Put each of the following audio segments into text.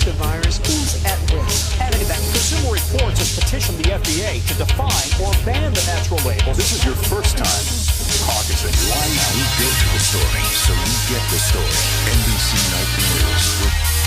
the virus, who's at risk? Adding that Consumer Reports has petitioned the FDA to define or ban the natural labels. This is your first time caucusing. Why now? We go to the story, so you get the story. NBC Nightly News.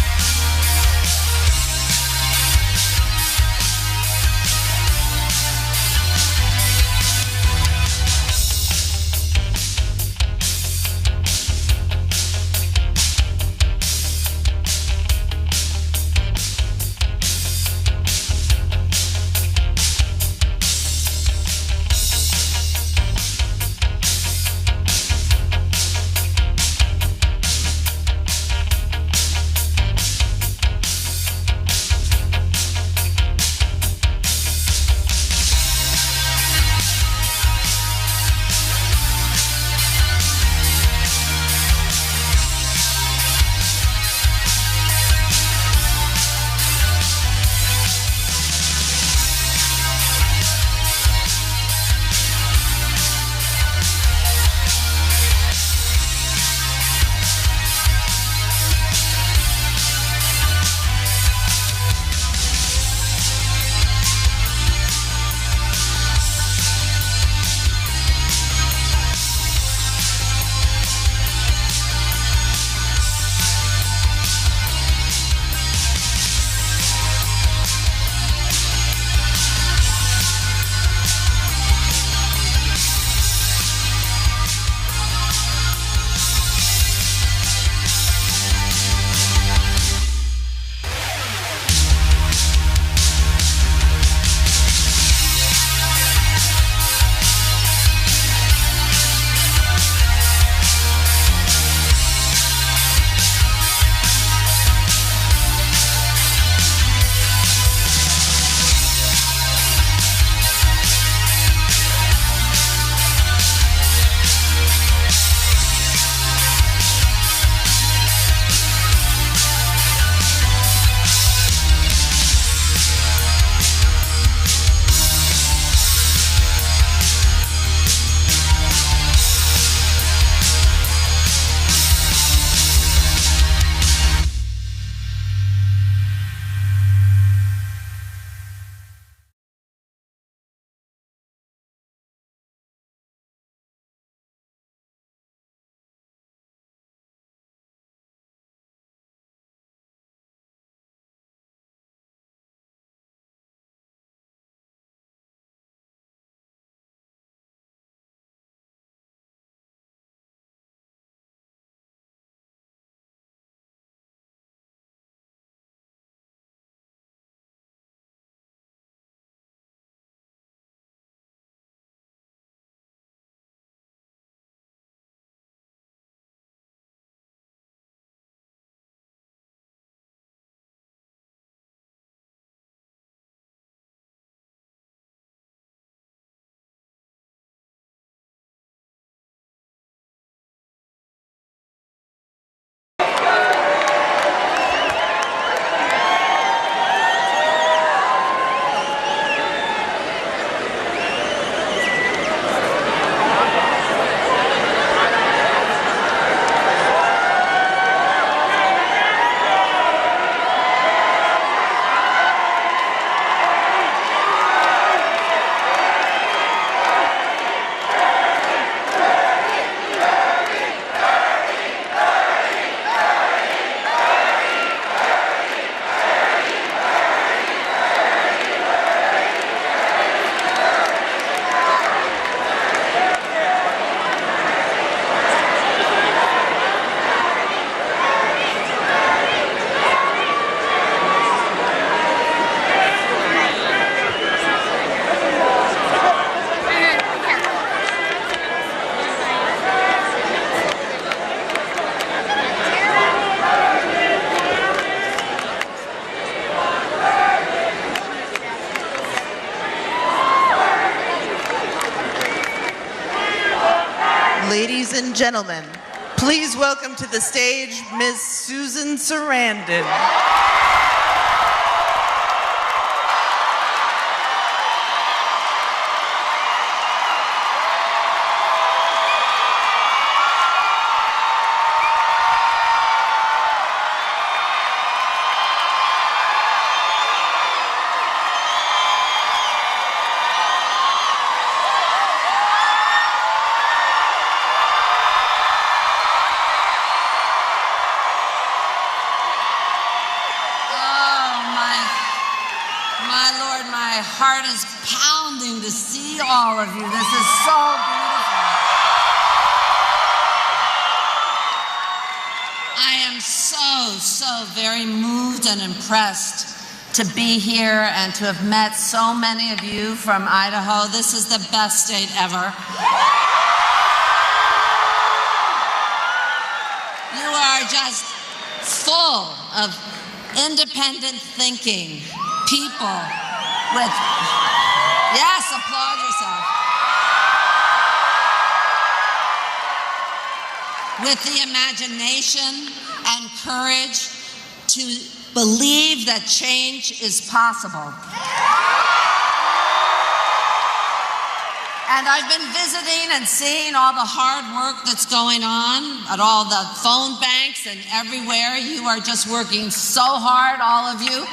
Ladies and gentlemen, please welcome to the stage Ms. Susan Sarandon. heart is pounding to see all of you. This is so beautiful. I am so very moved and impressed to be here and to have met so many of you from Idaho. This is the best state ever. You are just full of independent thinking people with, yes, applaud yourself, with the imagination and courage to believe that change is possible. And I've been visiting and seeing all the hard work that's going on at all the phone banks and everywhere. You are just working so hard, all of you.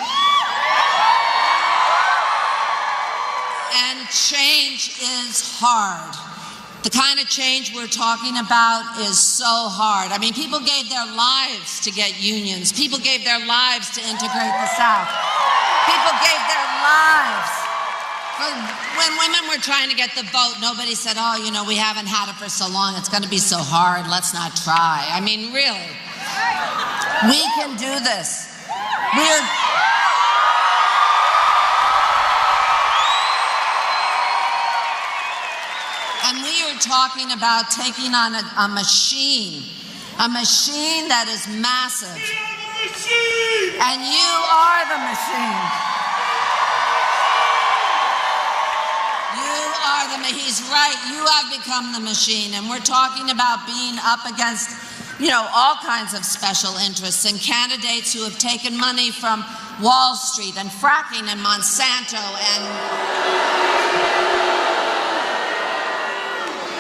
And change is hard. The kind of change we're talking about is so hard. I mean, people gave their lives to get unions. People gave their lives to integrate the South. People gave their lives. When women were trying to get the vote, nobody said, oh, you know, we haven't had it for so long, it's going to be so hard, let's not try. I mean, really. We can do this. And we are talking about taking on a machine that is massive. And you are the machine. He's right, you have become the machine, and we're talking about being up against, you know, all kinds of special interests and candidates who have taken money from Wall Street and fracking and Monsanto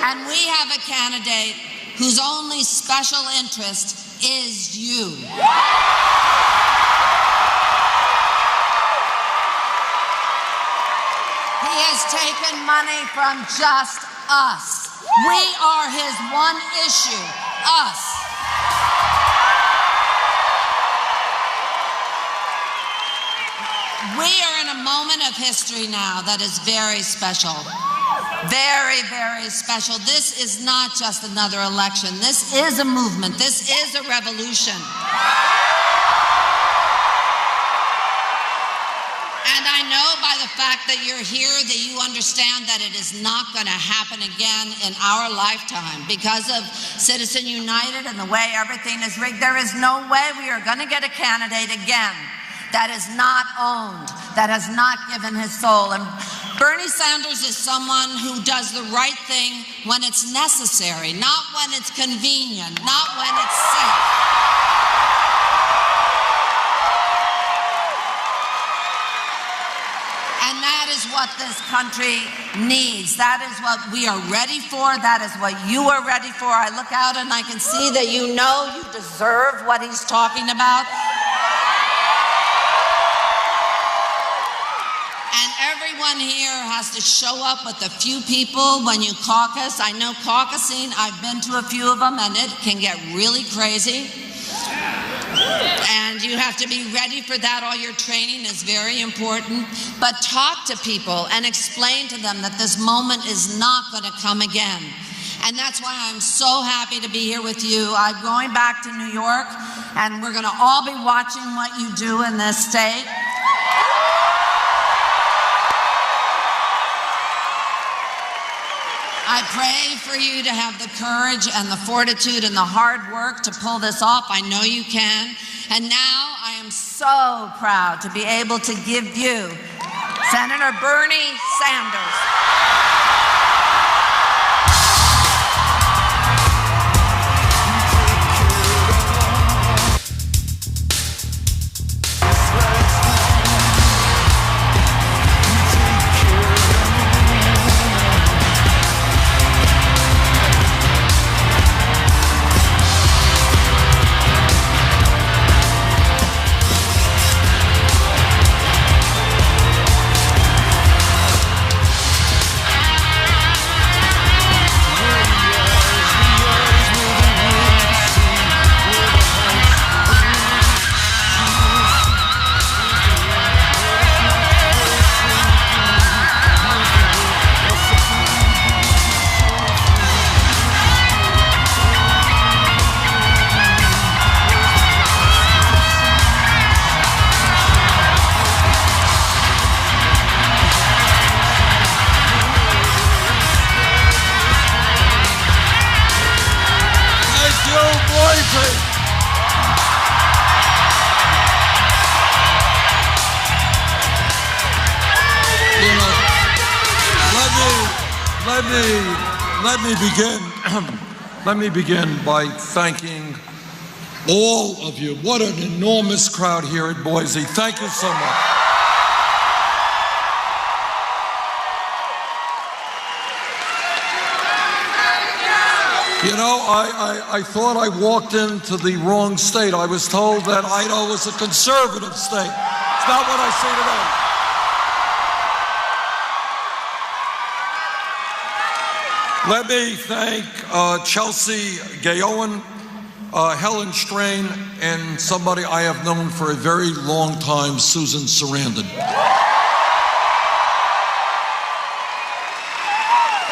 and we have a candidate whose only special interest is you. He has taken money from just us. We are his one issue, us. We are in a moment of history now that is very special. Very, very special. This is not just another election. This is a movement. This is a revolution. And I know by the fact that you're here that you understand that it is not going to happen again in our lifetime because of Citizen United and the way everything is rigged. There is no way we are going to get a candidate again that is not owned, that has not given his soul. And Bernie Sanders is someone who does the right thing when it's necessary, not when it's convenient, not when it's safe. And that is what this country needs. That is what we are ready for. That is what you are ready for. I look out and I can see that you know you deserve what he's talking about. And everyone here has to show up with a few people when you caucus. I know caucusing, I've been to a few of them, and it can get really crazy. And you have to be ready for that. All your training is very important. But talk to people and explain to them that this moment is not going to come again. And that's why I'm so happy to be here with you. I'm going back to New York, and we're going to all be watching what you do in this state. I pray for you to have the courage and the fortitude and the hard work to pull this off. I know you can. And now I am so proud to be able to give you Senator Bernie Sanders. Let me begin by thanking all of you. What an enormous crowd here at Boise. Thank you so much. You know, I thought I walked into the wrong state. I was told that Idaho was a conservative state. It's not what I see today. Let me thank Chelsea Gayowen, Helen Strain, and somebody I have known for a very long time, Susan Sarandon.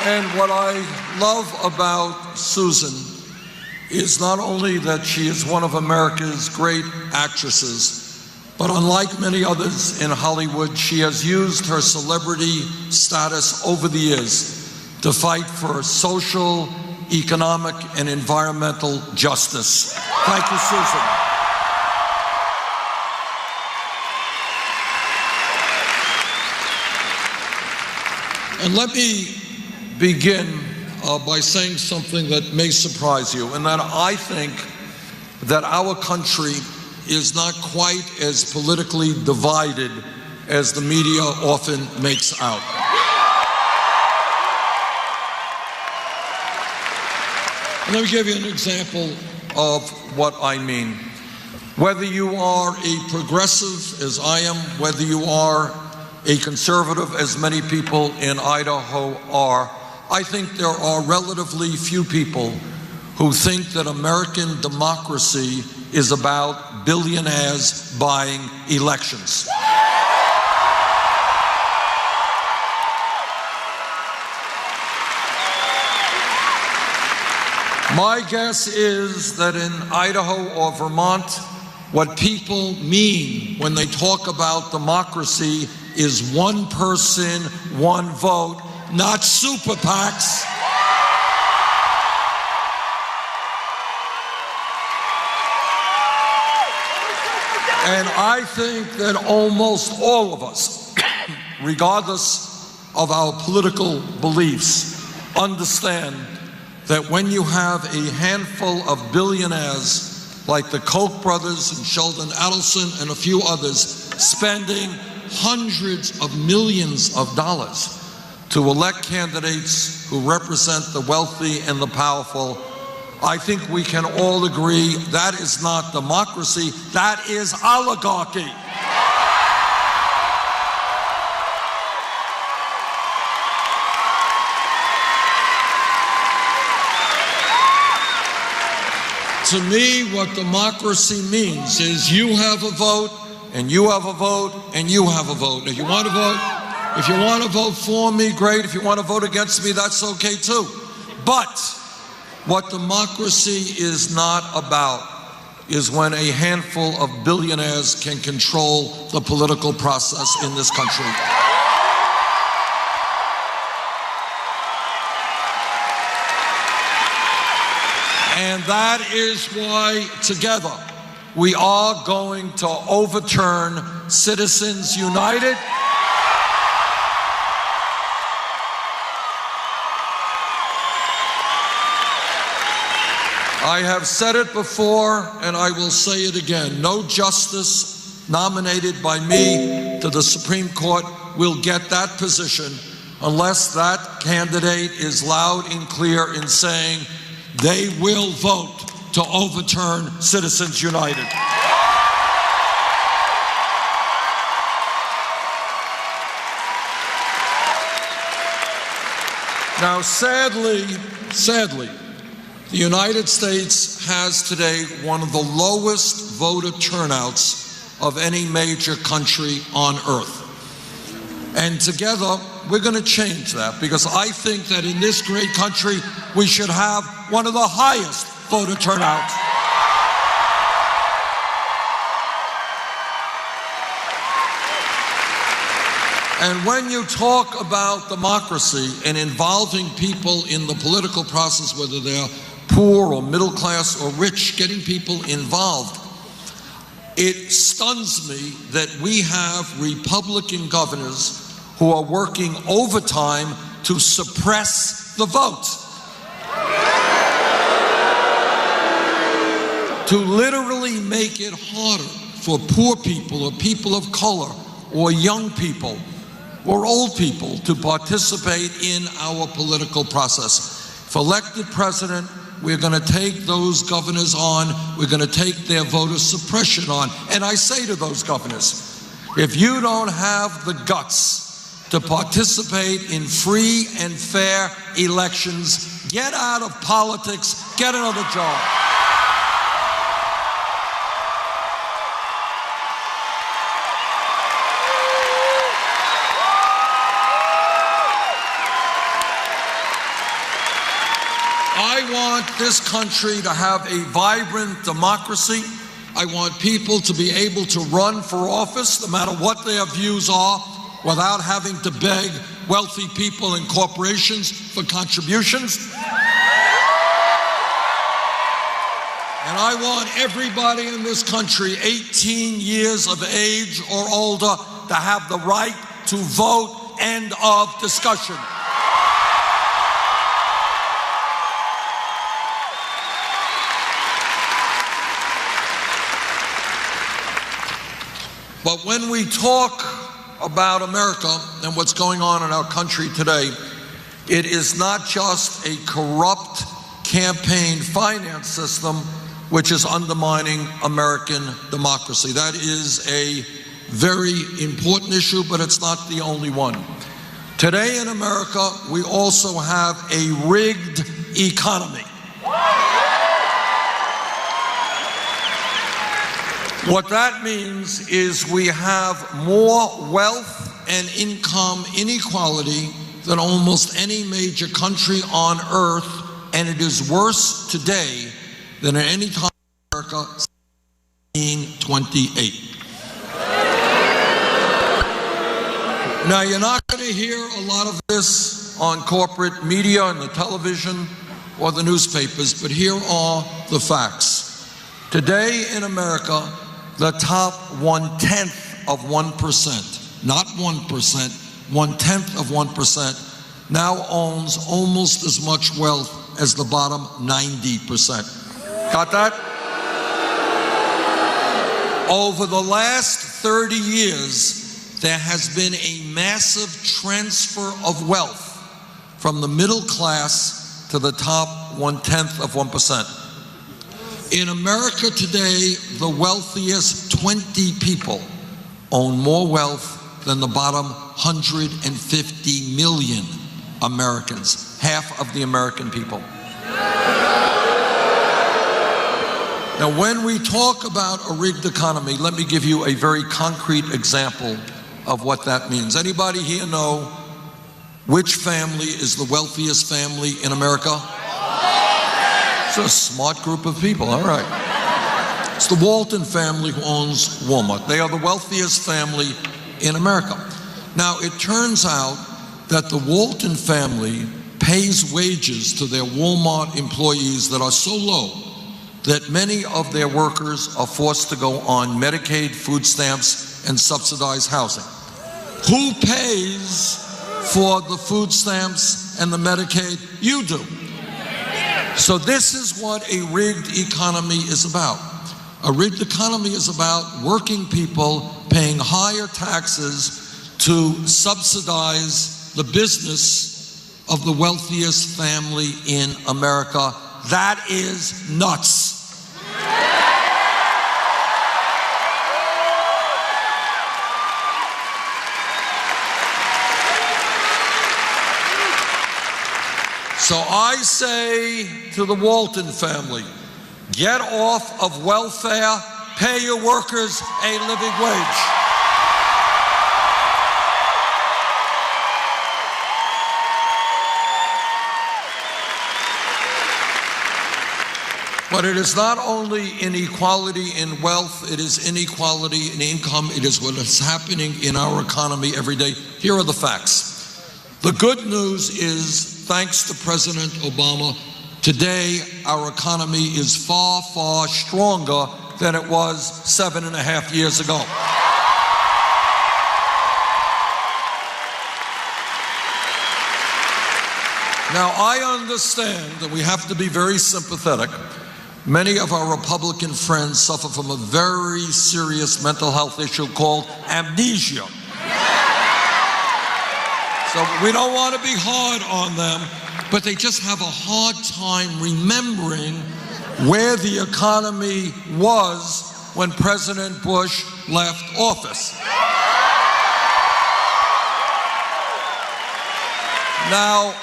And what I love about Susan is not only that she is one of America's great actresses, but unlike many others in Hollywood, she has used her celebrity status over the years to fight for social, economic, and environmental justice. Thank you, Susan. And let me begin by saying something that may surprise you, and that I think that our country is not quite as politically divided as the media often makes out. Let me give you an example of what I mean. Whether you are a progressive, as I am, whether you are a conservative, as many people in Idaho are, I think there are relatively few people who think that American democracy is about billionaires buying elections. My guess is that in Idaho or Vermont, what people mean when they talk about democracy is one person, one vote, not super PACs. And I think that almost all of us, regardless of our political beliefs, understand that when you have a handful of billionaires like the Koch brothers and Sheldon Adelson and a few others spending hundreds of millions of dollars to elect candidates who represent the wealthy and the powerful, I think we can all agree that is not democracy, that is oligarchy. To me, what democracy means is you have a vote, and you have a vote, and you have a vote. If you want to vote for me, great. If you want to vote against me, that's okay too. But what democracy is not about is when a handful of billionaires can control the political process in this country. And that is why, together, we are going to overturn Citizens United. I have said it before, and I will say it again. No justice nominated by me to the Supreme Court will get that position unless that candidate is loud and clear in saying they will vote to overturn Citizens United. Now, sadly, the United States has today one of the lowest voter turnouts of any major country on earth. And together, we're going to change that, because I think that in this great country, we should have one of the highest voter turnouts. And when you talk about democracy and involving people in the political process, whether they're poor or middle class or rich, getting people involved, it stuns me that we have Republican governors who are working overtime to suppress the vote, to literally make it harder for poor people or people of color or young people or old people to participate in our political process. If elected president, we're going to take those governors on, we're going to take their voter suppression on. And I say to those governors, if you don't have the guts to participate in free and fair elections, get out of politics, get another job. I want this country to have a vibrant democracy. I want people to be able to run for office, no matter what their views are, without having to beg wealthy people and corporations for contributions. And I want everybody in this country, 18 years of age or older, to have the right to vote. End of discussion. But when we talk about America and what's going on in our country today, it is not just a corrupt campaign finance system which is undermining American democracy. That is a very important issue, but it's not the only one. Today in America, we also have a rigged economy. What that means is we have more wealth and income inequality than almost any major country on earth, and it is worse today than at any time in America since 1928. Now, you're not going to hear a lot of this on corporate media and the television or the newspapers, but here are the facts. Today in America, the top 1/10 of 1%, not 1%, 1/10 of 1% now owns almost as much wealth as the bottom 90%. Got that? Over the last 30 years, there has been a massive transfer of wealth from the middle class to the top 1/10 of 1%. In America today, the wealthiest 20 people own more wealth than the bottom 150 million Americans, half of the American people. Now, when we talk about a rigged economy, let me give you a very concrete example of what that means. Anybody here know which family is the wealthiest family in America? It's a smart group of people, all right. It's the Walton family who owns Walmart. They are the wealthiest family in America. Now, it turns out that the Walton family pays wages to their Walmart employees that are so low that many of their workers are forced to go on Medicaid, food stamps, and subsidized housing. Who pays for the food stamps and the Medicaid? You do. So this is what a rigged economy is about. A rigged economy is about working people paying higher taxes to subsidize the business of the wealthiest family in America. That is nuts. So I say to the Walton family, get off of welfare, pay your workers a living wage. But it is not only inequality in wealth, it is inequality in income. It is what is happening in our economy every day. Here are the facts. The good news is, thanks to President Obama, today our economy is far, far stronger than it was 7.5 years ago. Now, I understand that we have to be very sympathetic. Many of our Republican friends suffer from a very serious mental health issue called amnesia. So we don't want to be hard on them, but they just have a hard time remembering where the economy was when President Bush left office. Now,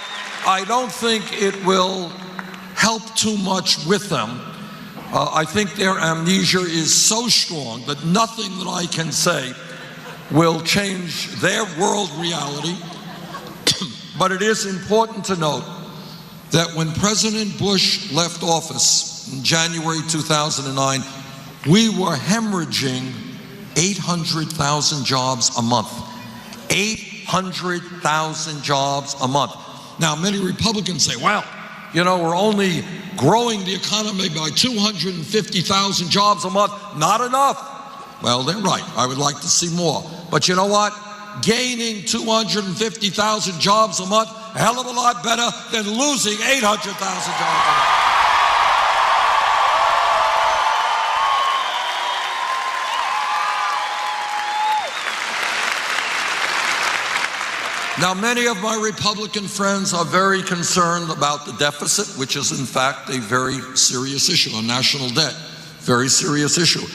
I don't think it will help too much with them. I think their amnesia is so strong that nothing that I can say will change their world reality. But it is important to note that when President Bush left office in January 2009, we were hemorrhaging 800,000 jobs a month. 800,000 jobs a month. Now, many Republicans say, well, you know, we're only growing the economy by 250,000 jobs a month. Not enough. Well, they're right. I would like to see more. But you know what? Gaining 250,000 jobs a month, a hell of a lot better than losing 800,000 jobs a month. Now, many of my Republican friends are very concerned about the deficit, which is in fact a very serious issue, a national debt, very serious issue.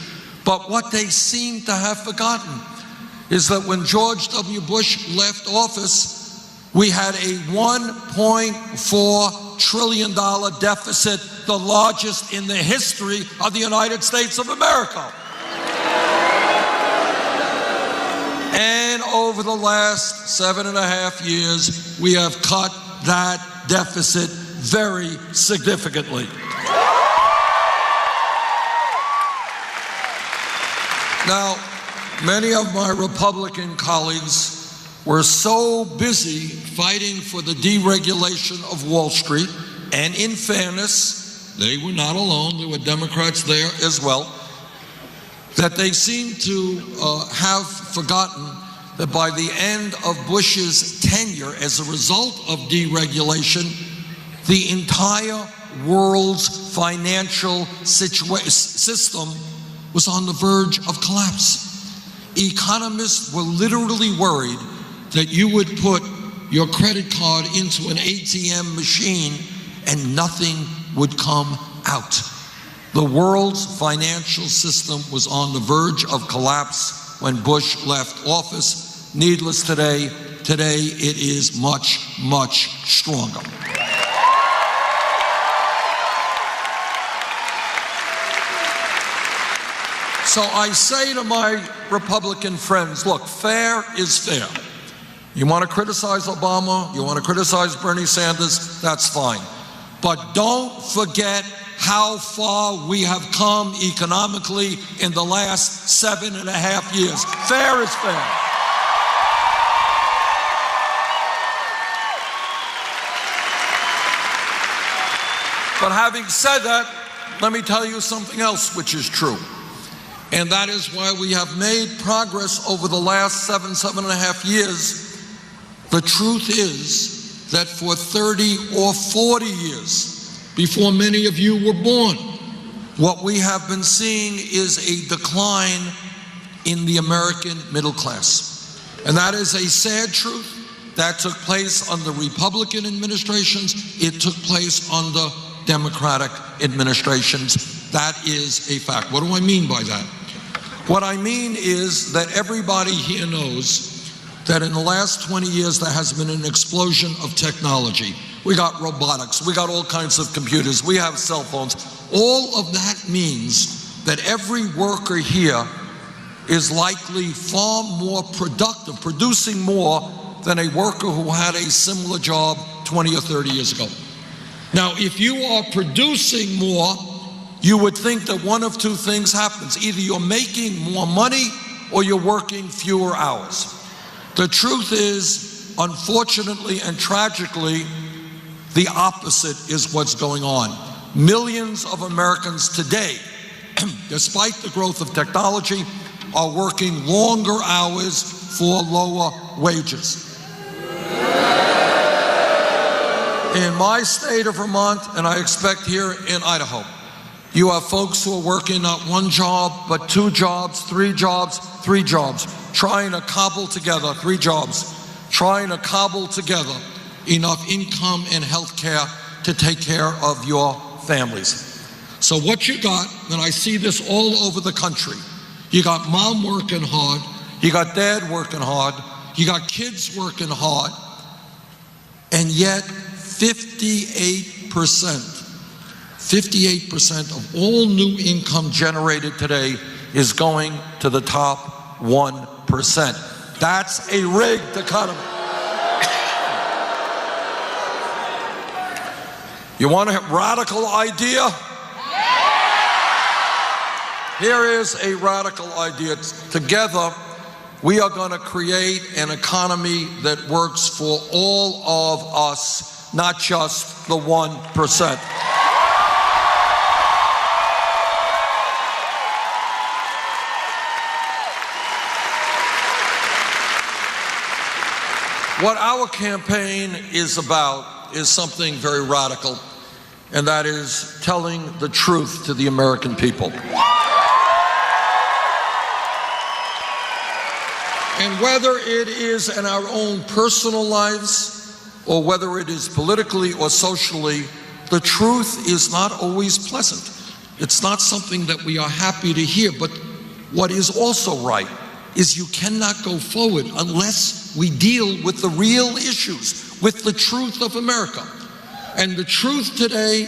But what they seem to have forgotten is that when George W. Bush left office, we had a $1.4 trillion deficit, the largest in the history of the United States of America. And over the last 7.5 years, we have cut that deficit very significantly. Now, many of my Republican colleagues were so busy fighting for the deregulation of Wall Street, and in fairness, they were not alone, there were Democrats there as well, that they seem to have forgotten that by the end of Bush's tenure, as a result of deregulation, the entire world's financial system was on the verge of collapse. Economists were literally worried that you would put your credit card into an ATM machine and nothing would come out. The world's financial system was on the verge of collapse when Bush left office. Needless today it is much, much stronger. So I say to my Republican friends, look, fair is fair. You want to criticize Obama, you want to criticize Bernie Sanders, that's fine. But don't forget how far we have come economically in the last 7.5 years. Fair is fair. But having said that, let me tell you something else which is true. And that is why we have made progress over the last 7.5 years. The truth is that for 30 or 40 years, before many of you were born, what we have been seeing is a decline in the American middle class. And that is a sad truth. That took place under Republican administrations. It took place under Democratic administrations. That is a fact. What do I mean by that? What I mean is that everybody here knows that in the last 20 years there has been an explosion of technology. We got robotics, we got all kinds of computers, we have cell phones. All of that means that every worker here is likely far more productive, producing more than a worker who had a similar job 20 or 30 years ago. Now, if you are producing more, you would think that one of two things happens. Either you're making more money or you're working fewer hours. The truth is, unfortunately and tragically, the opposite is what's going on. Millions of Americans today, despite the growth of technology, are working longer hours for lower wages. In my state of Vermont, and I expect here in Idaho, you have folks who are working not one job, but 2 jobs, 3 jobs, 3 jobs, trying to cobble together, 3 jobs, trying to cobble together enough income and health care to take care of your families. So what you got, and I see this all over the country, you got mom working hard, you got dad working hard, you got kids working hard, and yet 58% of all new income generated today is going to the top 1%. That's a rigged economy. You want a radical idea? Here is a radical idea. Together, we are going to create an economy that works for all of us, not just the 1%. What our campaign is about is something very radical, and that is telling the truth to the American people. And whether it is in our own personal lives or whether it is politically or socially, the truth is not always pleasant. It's not something that we are happy to hear, but what is also right is you cannot go forward unless we deal with the real issues, with the truth of America. And the truth today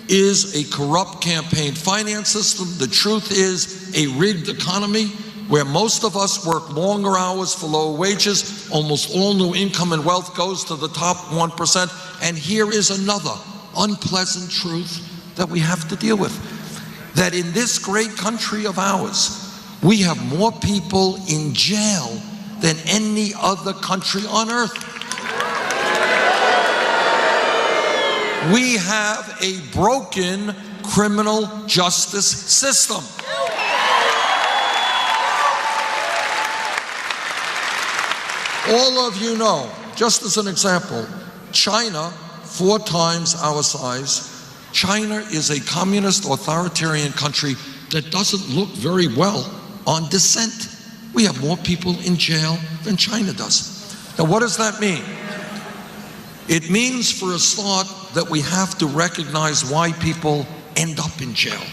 is a corrupt campaign finance system. The truth is a rigged economy where most of us work longer hours for lower wages. Almost all new income and wealth goes to the top 1%. And here is another unpleasant truth that we have to deal with. That in this great country of ours, we have more people in jail than any other country on earth. We have a broken criminal justice system. All of you know, just as an example, China, 4 times our size, China is a communist authoritarian country that doesn't look very well on dissent. We have more people in jail than China does. Now, what does that mean? It means, for a start, that we have to recognize why people end up in jail.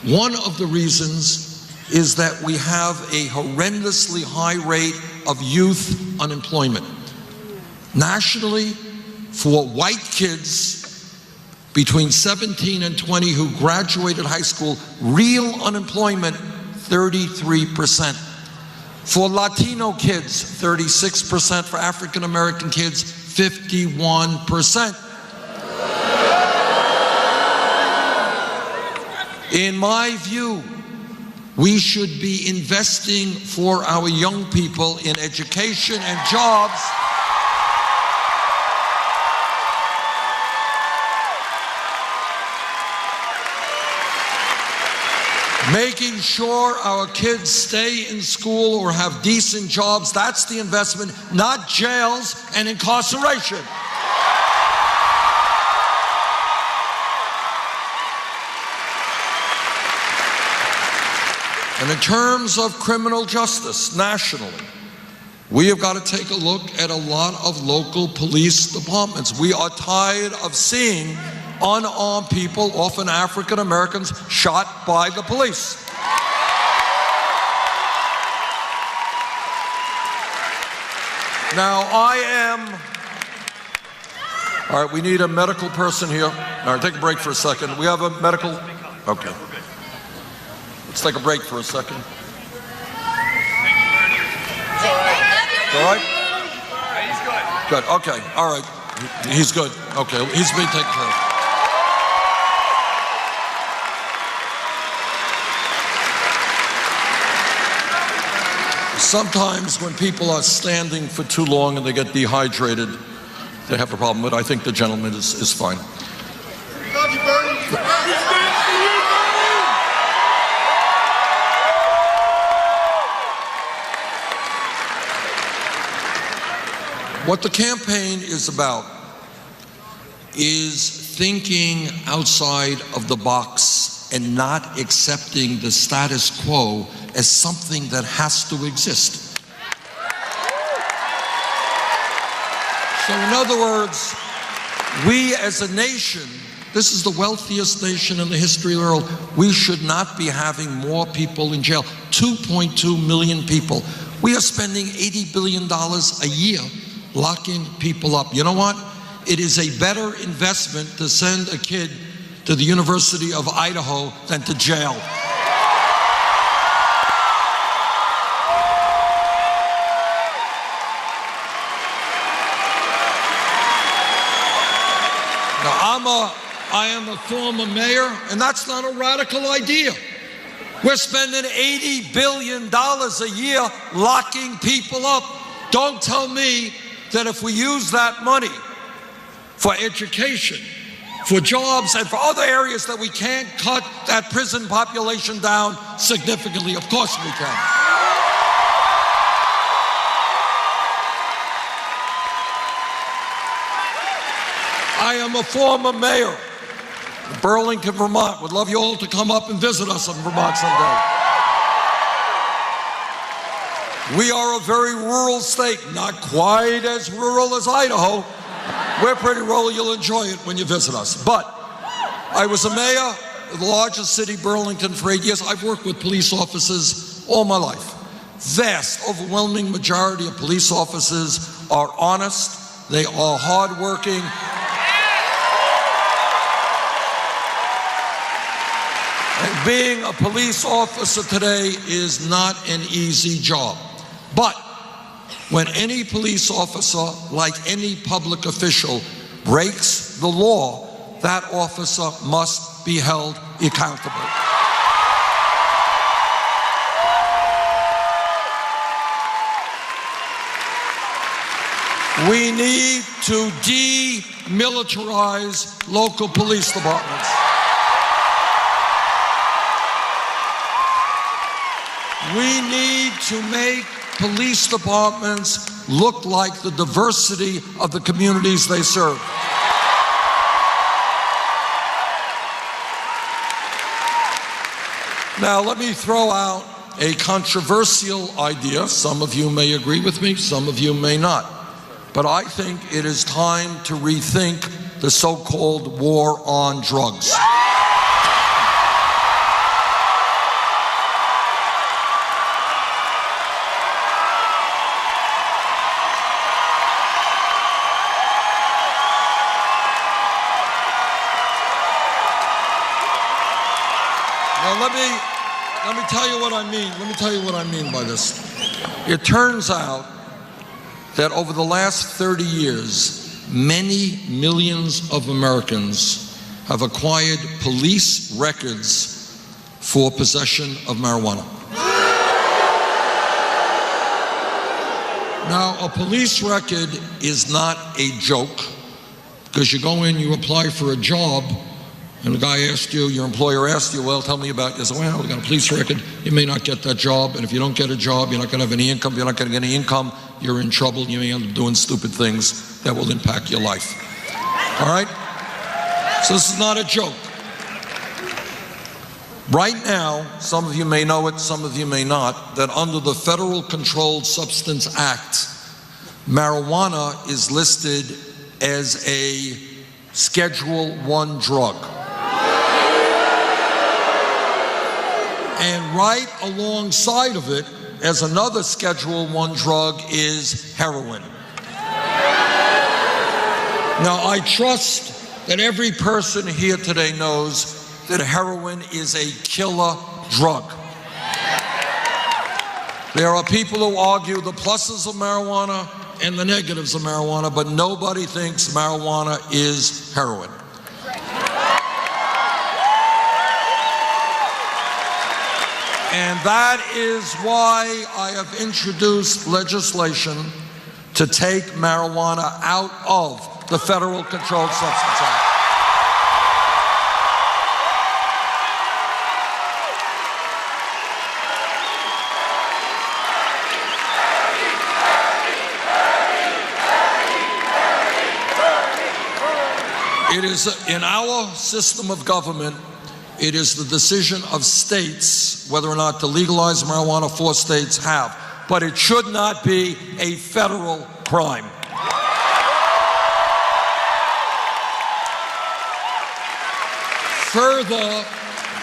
One of the reasons is that we have a horrendously high rate of youth unemployment. Nationally, for white kids between 17 and 20 who graduated high school, real unemployment, 33%. For Latino kids, 36%. For African American kids, 51%. In my view, we should be investing for our young people in education and jobs. Making sure our kids stay in school or have decent jobs, that's the investment, not jails and incarceration. And in terms of criminal justice nationally, we have got to take a look at a lot of local police departments. We are tired of seeing unarmed people, often African Americans, shot by the police. Now, all right, we need a medical person here. All right, take a break for a second. We have a medical, okay. Let's take a break for a second. All right? He's good. Good, okay, all right. He's good, okay, he's being taken care of. Sometimes when people are standing for too long and they get dehydrated, they have a problem, but I think the gentleman is fine. What the campaign is about is thinking outside of the box and not accepting the status quo as something that has to exist. So in other words, we as a nation, this is the wealthiest nation in the history of the world, we should not be having more people in jail. 2.2 million people. We are spending $80 billion a year locking people up. You know what? It is a better investment to send a kid to the University of Idaho than to jail. Now, I am a former mayor, and that's not a radical idea. We're spending $80 billion a year locking people up. Don't tell me that if we use that money for education, for jobs, and for other areas that we can't cut that prison population down significantly. Of course we can. I am a former mayor of Burlington, Vermont. Would love you all to come up and visit us in Vermont someday. We are a very rural state, not quite as rural as Idaho. We're pretty rural. You'll enjoy it when you visit us. But I was a mayor of the largest city, Burlington, for 8 years. I've worked with police officers all my life. Vast, overwhelming majority of police officers are honest. They are hardworking. And being a police officer today is not an easy job. But when any police officer, like any public official, breaks the law, that officer must be held accountable. We need to demilitarize local police departments. We need to make police departments look like the diversity of the communities they serve. Now, let me throw out a controversial idea. Some of you may agree with me, some of you may not. But I think it is time to rethink the so-called war on drugs. Let me tell you what I mean. Let me tell you what I mean by this. It turns out that over the last 30 years, many millions of Americans have acquired police records for possession of marijuana. Now, a police record is not a joke, because you go in, you apply for a job, and the guy asked you, your employer asked you, well, tell me about this. Well, we got a police record. You may not get that job, and if you don't get a job, you're not going to have any income. If you're not going to get any income, you're in trouble. You may end up doing stupid things that will impact your life. All right? So this is not a joke. Right now, some of you may know it, some of you may not, that under the Federal Controlled Substance Act, marijuana is listed as a Schedule I drug. And right alongside of it, as another Schedule I drug, is heroin. Now, I trust that every person here today knows that heroin is a killer drug. There are people who argue the pluses of marijuana and the negatives of marijuana, but nobody thinks marijuana is heroin. And that is why I have introduced legislation to take marijuana out of the Federal Controlled Substance Act. It is, in our system of government, it is the decision of states whether or not to legalize marijuana. 4 states have. But it should not be a federal crime.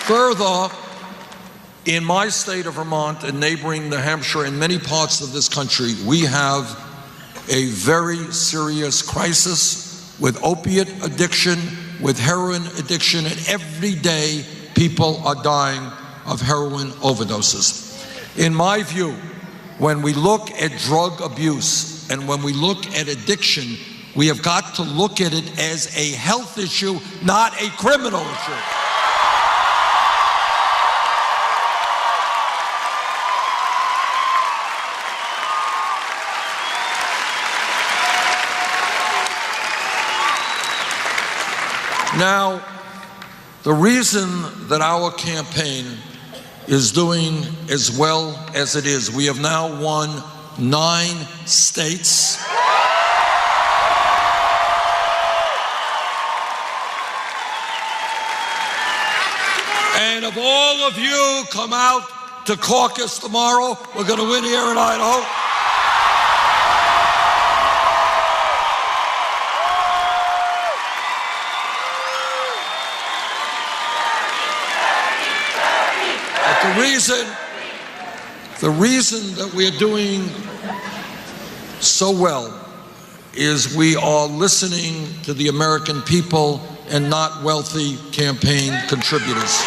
Further, in my state of Vermont and neighboring New Hampshire and many parts of this country, we have a very serious crisis with opiate addiction, with heroin addiction, and every day people are dying of heroin overdoses. In my view, when we look at drug abuse and when we look at addiction, we have got to look at it as a health issue, not a criminal issue. Now, the reason that our campaign is doing as well as it is, we have now won 9 states. And if all of you come out to caucus tomorrow, we're going to win here in Idaho. The reason that we are doing so well is we are listening to the American people and not wealthy campaign contributors.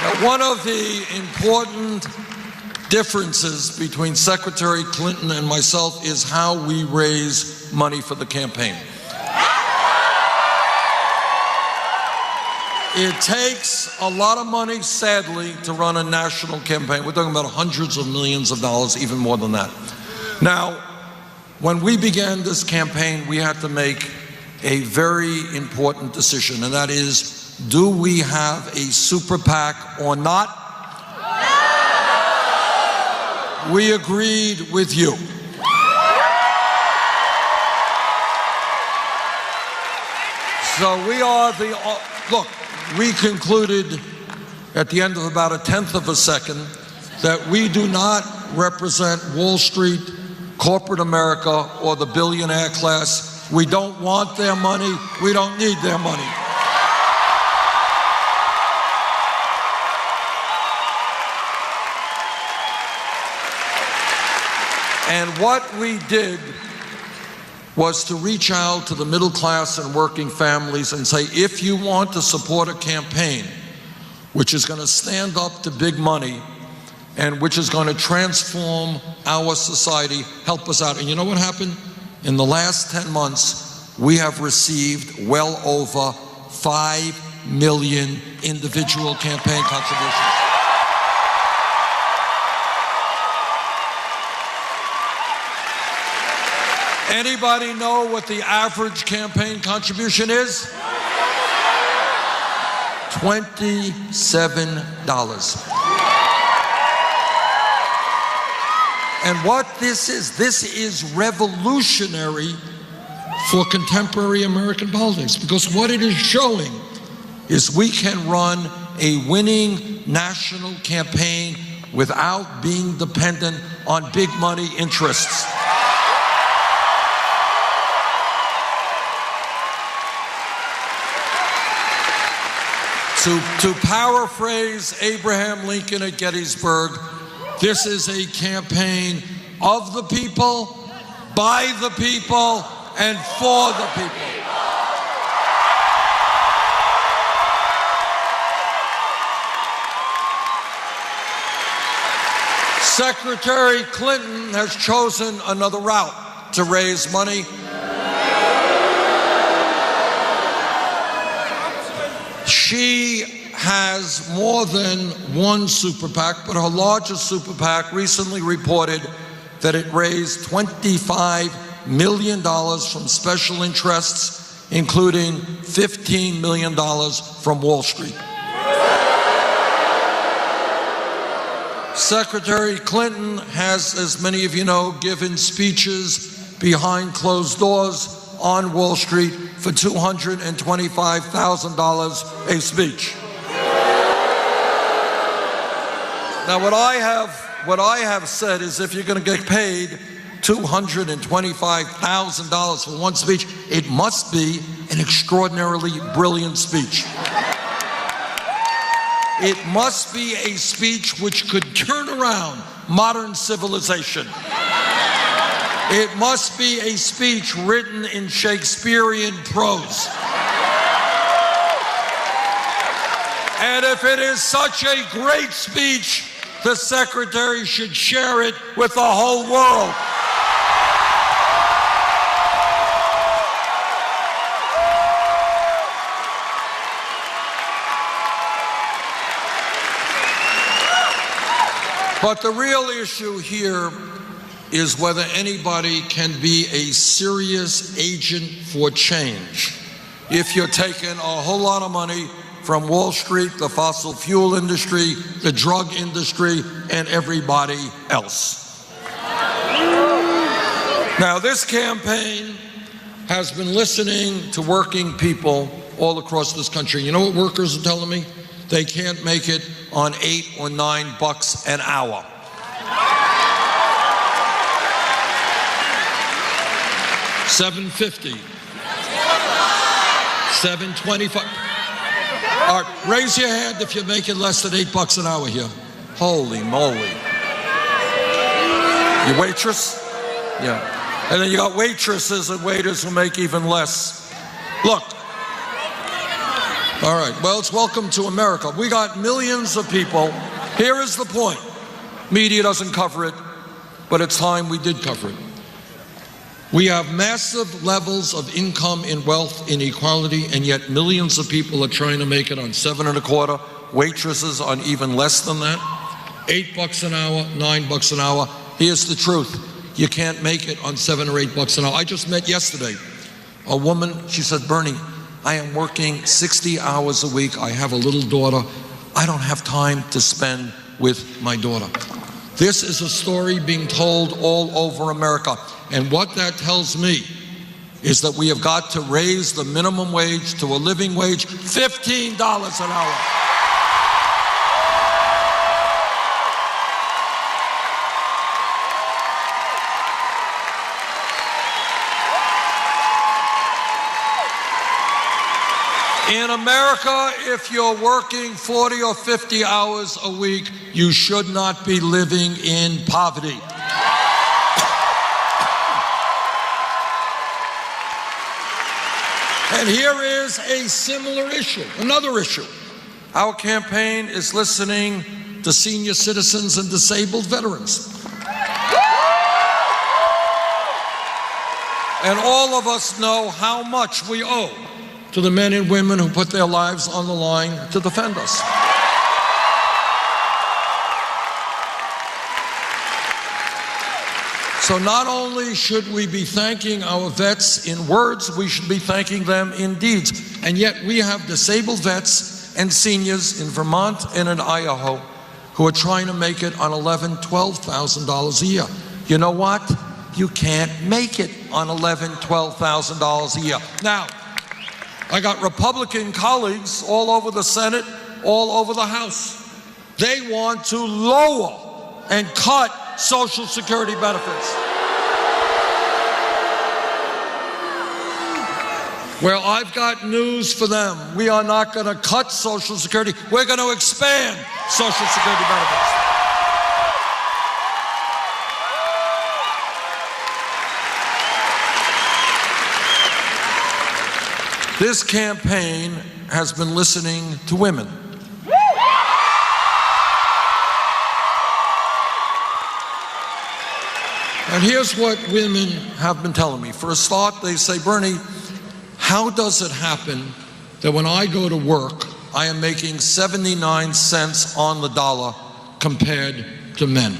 Now, one of the important differences between Secretary Clinton and myself is how we raise money for the campaign. It takes a lot of money, sadly, to run a national campaign. We're talking about hundreds of millions of dollars, even more than that. Now, when we began this campaign, we had to make a very important decision, and that is, do we have a super PAC or not? No! We agreed with you. So we are the, look, we concluded at the end of about 1/10 of a second that we do not represent Wall Street, corporate America, or the billionaire class. We don't want their money. We don't need their money. And what we did was to reach out to the middle class and working families and say, if you want to support a campaign which is going to stand up to big money and which is going to transform our society, help us out. And you know what happened? In the last 10 months, we have received well over 5 million individual campaign contributions. Anybody know what the average campaign contribution is? $27. And what this is revolutionary for contemporary American politics, because what it is showing is we can run a winning national campaign without being dependent on big money interests. To paraphrase Abraham Lincoln at Gettysburg, this is a campaign of the people, by the people, and for the people. Secretary Clinton has chosen another route to raise money. She has more than one super PAC, but her largest super PAC recently reported that it raised $25 million from special interests, including $15 million from Wall Street. Secretary Clinton has, as many of you know, given speeches behind closed doors on Wall Street for $225,000 a speech. Now, what I have said is, if you're going to get paid $225,000 for one speech, it must be an extraordinarily brilliant speech. It must be a speech which could turn around modern civilization. It must be a speech written in Shakespearean prose. And if it is such a great speech, the secretary should share it with the whole world. But the real issue here is whether anybody can be a serious agent for change if you're taking a whole lot of money from Wall Street, the fossil fuel industry, the drug industry, and everybody else. Now, this campaign has been listening to working people all across this country. You know what workers are telling me? They can't make it on $8 or $9 an hour. $7.50, $7.25. All right, raise your hand if you're making less than $8 an hour here. Holy moly! You waitress? Yeah. And then you got waitresses and waiters who make even less. Look. All right. Well, it's welcome to America. We got millions of people. Here is the point. Media doesn't cover it, but it's time we did cover it. We have massive levels of income and wealth inequality, and yet millions of people are trying to make it on $7.25, waitresses on even less than that, $8 an hour, $9 an hour. Here's the truth. You can't make it on $7 or $8 an hour. I just met yesterday a woman. She said, Bernie, I am working 60 hours a week. I have a little daughter. I don't have time to spend with my daughter. This is a story being told all over America. And what that tells me is that we have got to raise the minimum wage to a living wage, $15 an hour. In America, if you're working 40 or 50 hours a week, you should not be living in poverty. And here is a similar issue, another issue. Our campaign is listening to senior citizens and disabled veterans. And all of us know how much we owe to the men and women who put their lives on the line to defend us. So not only should we be thanking our vets in words, we should be thanking them in deeds. And yet we have disabled vets and seniors in Vermont and in Idaho who are trying to make it on $11,000, $12,000 a year. You know what? You can't make it on $11,000, $12,000 a year. Now, I got Republican colleagues all over the Senate, all over the House. They want to lower and cut Social Security benefits. Well, I've got news for them. We are not going to cut Social Security. We're going to expand Social Security benefits. This campaign has been listening to women. And here's what women have been telling me. For a start, they say, Bernie, how does it happen that when I go to work, I am making 79 cents on the dollar compared to men?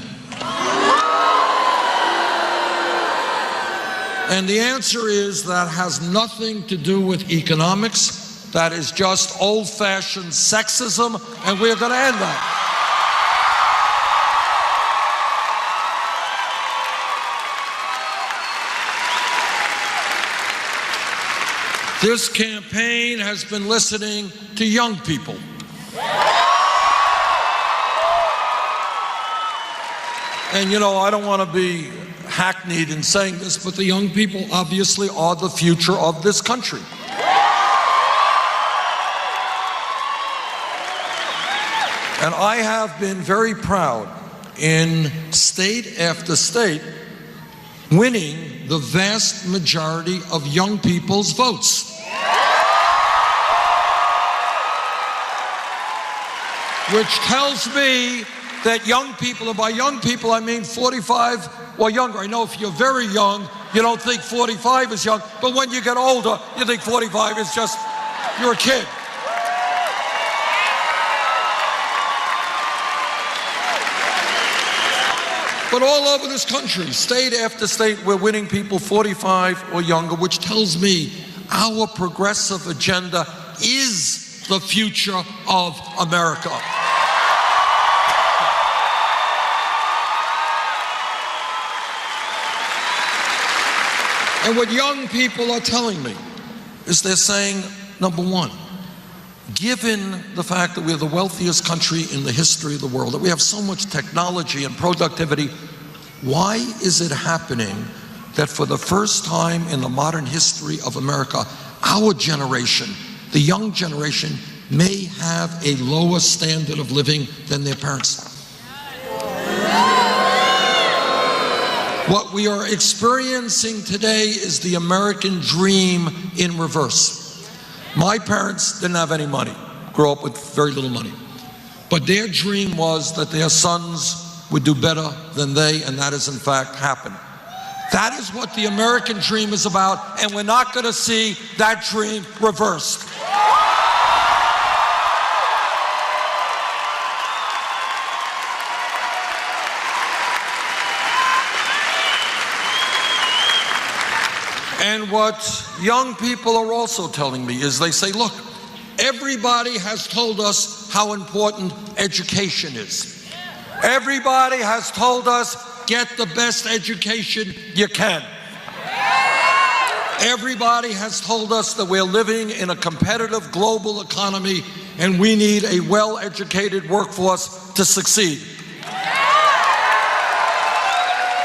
And the answer is that has nothing to do with economics. That is just old-fashioned sexism, and we're going to end that. This campaign has been listening to young people. And you know, I don't want to be hackneyed in saying this, but the young people obviously are the future of this country. And I have been very proud in state after state winning the vast majority of young people's votes. Which tells me that young people, and by young people I mean 45 or younger. I know if you're very young, you don't think 45 is young, but when you get older, you think 45 is just, you're a kid. But all over this country, state after state, we're winning people 45 or younger, which tells me our progressive agenda is the future of America. And what young people are telling me is they're saying, number one, given the fact that we're the wealthiest country in the history of the world, that we have so much technology and productivity, why is it happening that for the first time in the modern history of America, our generation, the young generation, may have a lower standard of living than their parents? What we are experiencing today is the American dream in reverse. My parents didn't have any money, grew up with very little money. But their dream was that their sons would do better than they, and that has in fact happened. That is what the American dream is about, and we're not going to see that dream reversed. And what young people are also telling me is they say, look, everybody has told us how important education is. Everybody has told us, get the best education you can. Everybody has told us that we're living in a competitive global economy and we need a well-educated workforce to succeed.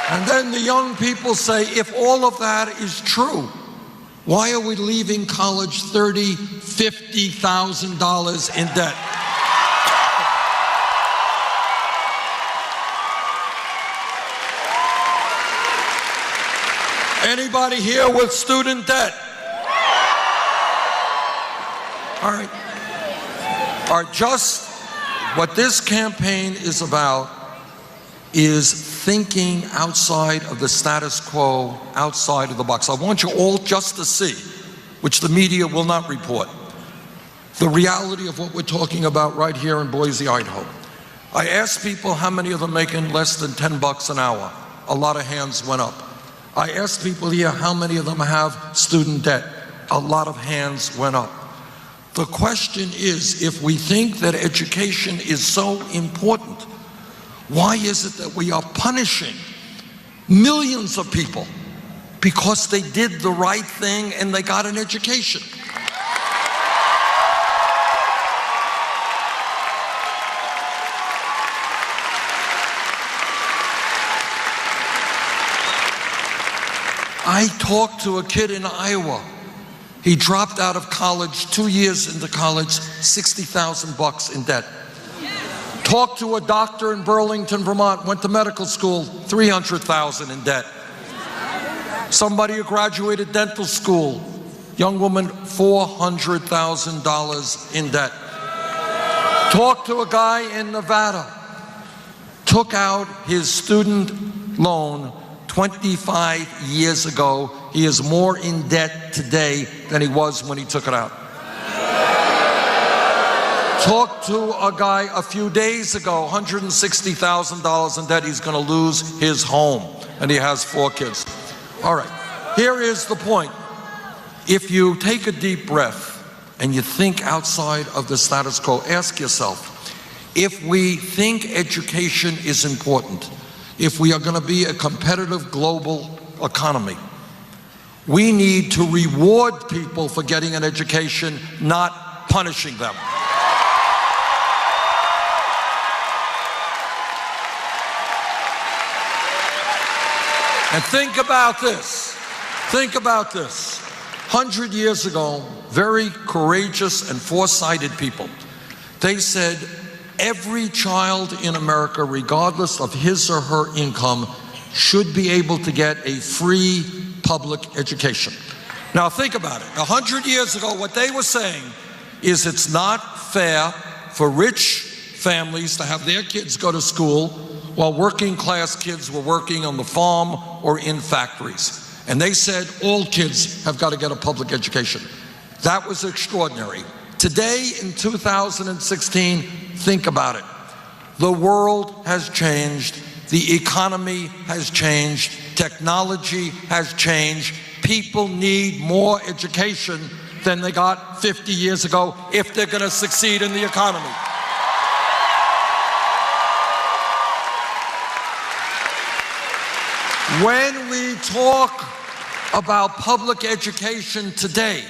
And then the young people say, if all of that is true, why are we leaving college $30,000, $50,000 in debt? Anybody here with student debt? All right. All right, just what this campaign is about is thinking outside of the status quo, outside of the box. I want you all just to see, which the media will not report, the reality of what we're talking about right here in Boise, Idaho. I asked people how many of them making less than $10 an hour. A lot of hands went up. I asked people here how many of them have student debt. A lot of hands went up. The question is, if we think that education is so important, why is it that we are punishing millions of people because they did the right thing and they got an education? I talked to a kid in Iowa. He dropped out of college, 2 years into college, $60,000 in debt. Talked to a doctor in Burlington, Vermont, went to medical school, $300,000 in debt. Somebody who graduated dental school, young woman, $400,000 in debt. Talked to a guy in Nevada, took out his student loan 25 years ago. He is more in debt today than he was when he took it out. Talked to a guy a few days ago, $160,000 in debt. He's going to lose his home, and he has 4 kids. All right, here is the point. If you take a deep breath and you think outside of the status quo, ask yourself, if we think education is important, if we are going to be a competitive global economy, We need to reward people for getting an education, not punishing them. And think about this. Think about this. 100 years ago, very courageous and foresighted people, they said every child in America, regardless of his or her income, should be able to get a free public education. Now think about it. 100 years ago, what they were saying is it's not fair for rich families to have their kids go to school while working class kids were working on the farm or in factories. And they said all kids have got to get a public education. That was extraordinary. Today, in 2016, think about it. The world has changed. The economy has changed. Technology has changed. People need more education than they got 50 years ago if they're going to succeed in the economy. When we talk about public education today,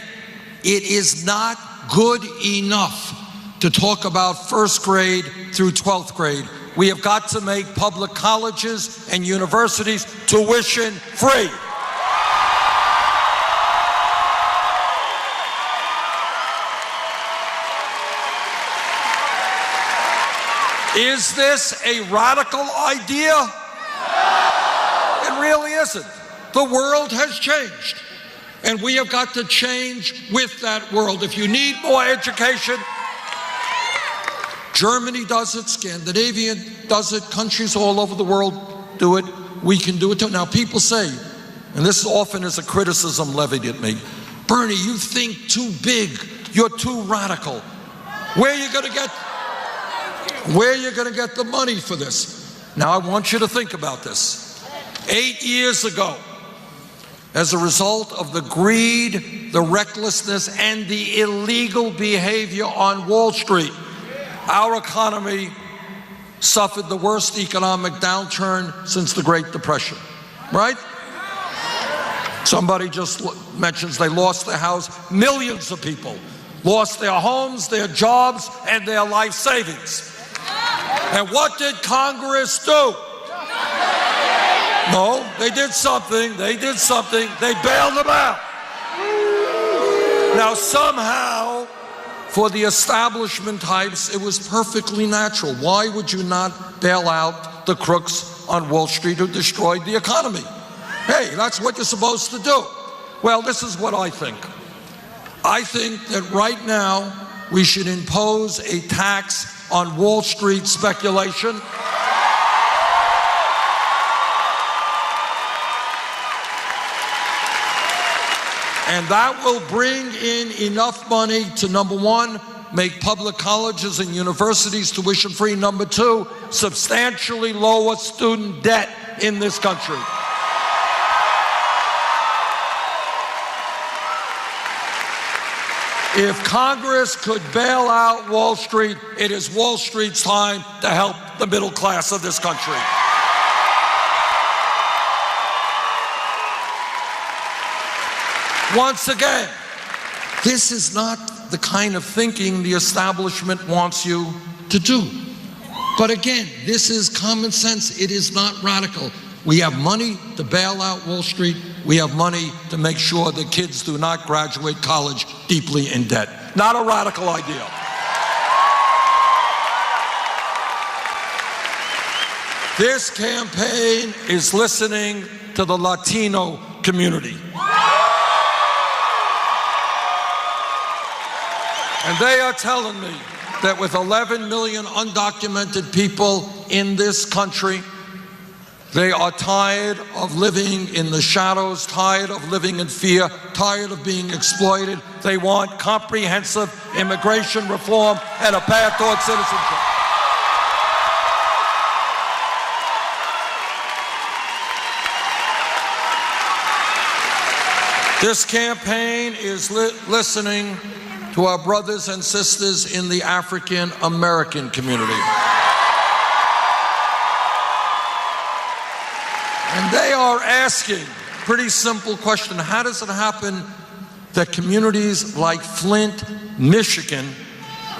it is not good enough to talk about first grade through 12th grade. We have got to make public colleges and universities tuition free. Is this a radical idea? It really isn't. The world has changed, and we have got to change with that world. If you need more education, Germany does it, Scandinavia does it, countries all over the world do it. We can do it too. Now people say, and this often is a criticism levied at me, Bernie, you think too big, you're too radical. Where are you going to get the money for this? Now I want you to think about this. 8 years ago, as a result of the greed, the recklessness, and the illegal behavior on Wall Street, our economy suffered the worst economic downturn since the Great Depression, right? Somebody just mentions they lost their house. Millions of people lost their homes, their jobs, and their life savings. And what did Congress do? No, they did something. They did something. They bailed them out. Now, somehow, for the establishment types, it was perfectly natural. Why would you not bail out the crooks on Wall Street who destroyed the economy? Hey, that's what you're supposed to do. Well, this is what I think. I think that right now we should impose a tax on Wall Street speculation. And that will bring in enough money to, number one, make public colleges and universities tuition free. Number two, substantially lower student debt in this country. If Congress could bail out Wall Street, it is Wall Street's time to help the middle class of this country. Once again, this is not the kind of thinking the establishment wants you to do. But again, this is common sense. It is not radical. We have money to bail out Wall Street. We have money to make sure that kids do not graduate college deeply in debt. Not a radical idea. This campaign is listening to the Latino community. And they are telling me that with 11 million undocumented people in this country, they are tired of living in the shadows, tired of living in fear, tired of being exploited. They want comprehensive immigration reform and a path towards citizenship. This campaign is listening to our brothers and sisters in the African American community. And they are asking pretty simple question. How does it happen that communities like Flint, Michigan,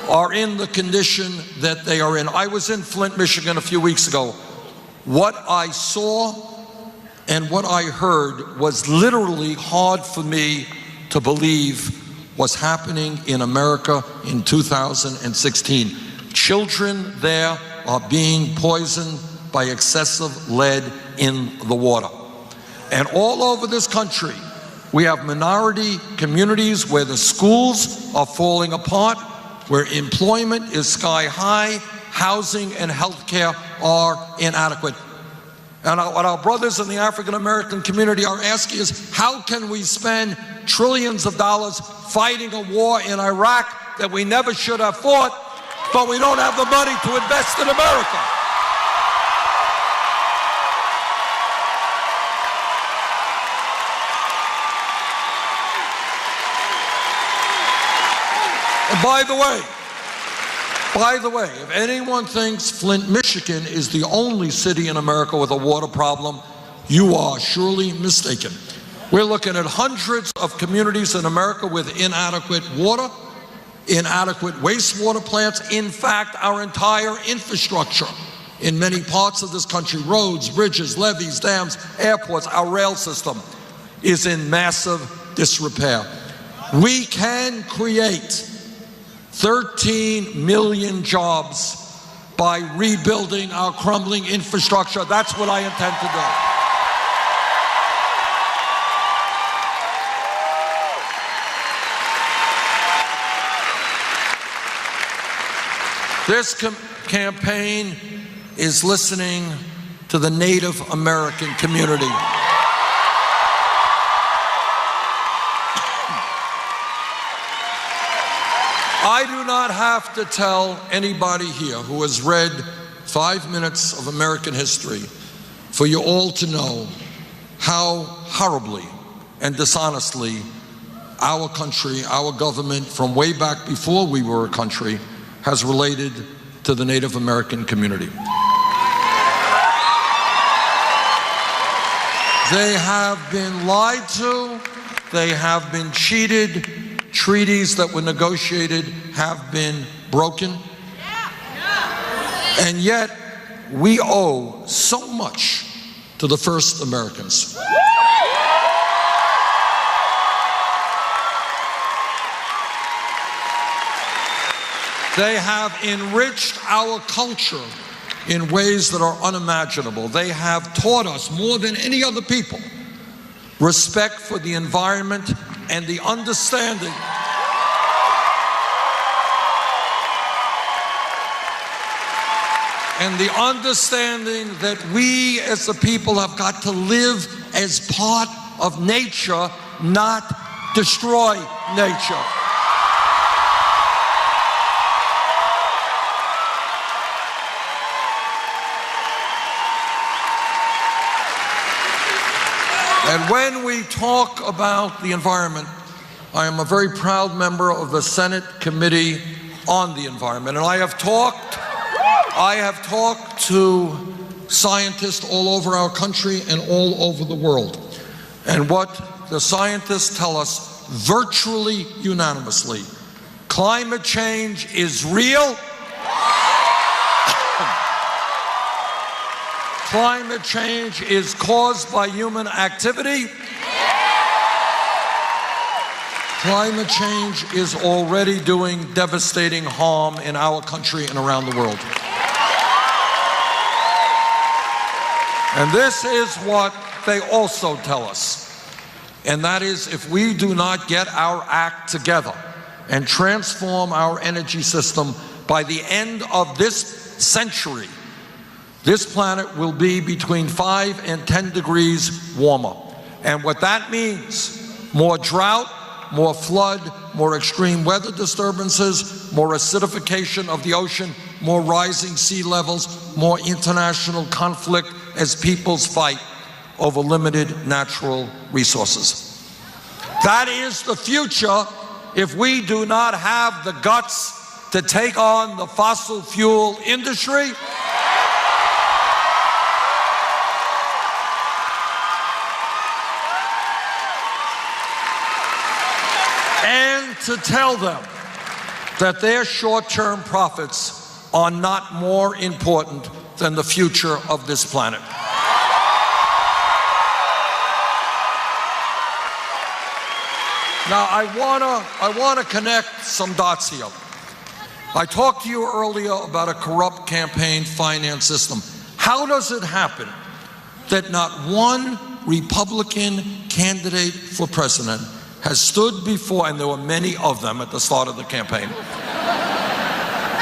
are in the condition that they are in? I was in Flint, Michigan a few weeks ago. What I saw and what I heard was literally hard for me to believe was happening in America in 2016. Children there are being poisoned by excessive lead in the water. And all over this country, we have minority communities where the schools are falling apart, where employment is sky high, housing and health care are inadequate. And what our brothers in the African American community are asking is, how can we spend trillions of dollars fighting a war in Iraq that we never should have fought, but we don't have the money to invest in America? And by the way, if anyone thinks Flint, Michigan is the only city in America with a water problem, you are surely mistaken. We're looking at hundreds of communities in America with inadequate water, inadequate wastewater plants. In fact, our entire infrastructure in many parts of this country, roads, bridges, levees, dams, airports, our rail system is in massive disrepair. We can create 13 million jobs by rebuilding our crumbling infrastructure. That's what I intend to do. This campaign is listening to the Native American community. I do not have to tell anybody here who has read 5 minutes of American history for you all to know how horribly and dishonestly our country, our government, from way back before we were a country, has related to the Native American community. They have been lied to, they have been cheated, treaties that were negotiated have been broken. And yet, we owe so much to the first Americans. They have enriched our culture in ways that are unimaginable. They have taught us, more than any other people, respect for the environment and the understanding that we as a people have got to live as part of nature, not destroy nature. And when we talk about the environment, I am a very proud member of the Senate Committee on the Environment. And I have talked to scientists all over our country and all over the world. And what the scientists tell us virtually unanimously, climate change is real. Climate change is caused by human activity. Climate change is already doing devastating harm in our country and around the world. And this is what they also tell us. And that is, if we do not get our act together and transform our energy system, by the end of this century, this planet will be between 5 and 10 degrees warmer. And what that means, more drought, more flood, more extreme weather disturbances, more acidification of the ocean, more rising sea levels, more international conflict as peoples fight over limited natural resources. That is the future if we do not have the guts to take on the fossil fuel industry. and to tell them that their short-term profits are not more important than the future of this planet. Now, I want to connect some dots here. I talked to you earlier about a corrupt campaign finance system. How does it happen that not one Republican candidate for president has stood before, and there were many of them at the start of the campaign,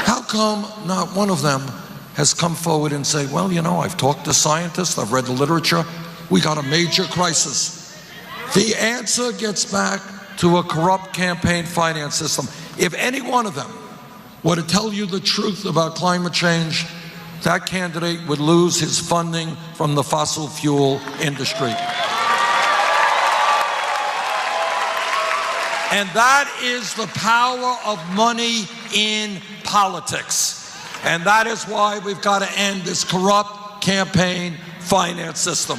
how come not one of them has come forward and say, well, you know, I've talked to scientists, I've read the literature, we got a major crisis? The answer gets back to a corrupt campaign finance system. If any one of them were to tell you the truth about climate change, that candidate would lose his funding from the fossil fuel industry. And that is the power of money in politics. And that is why we've got to end this corrupt campaign finance system.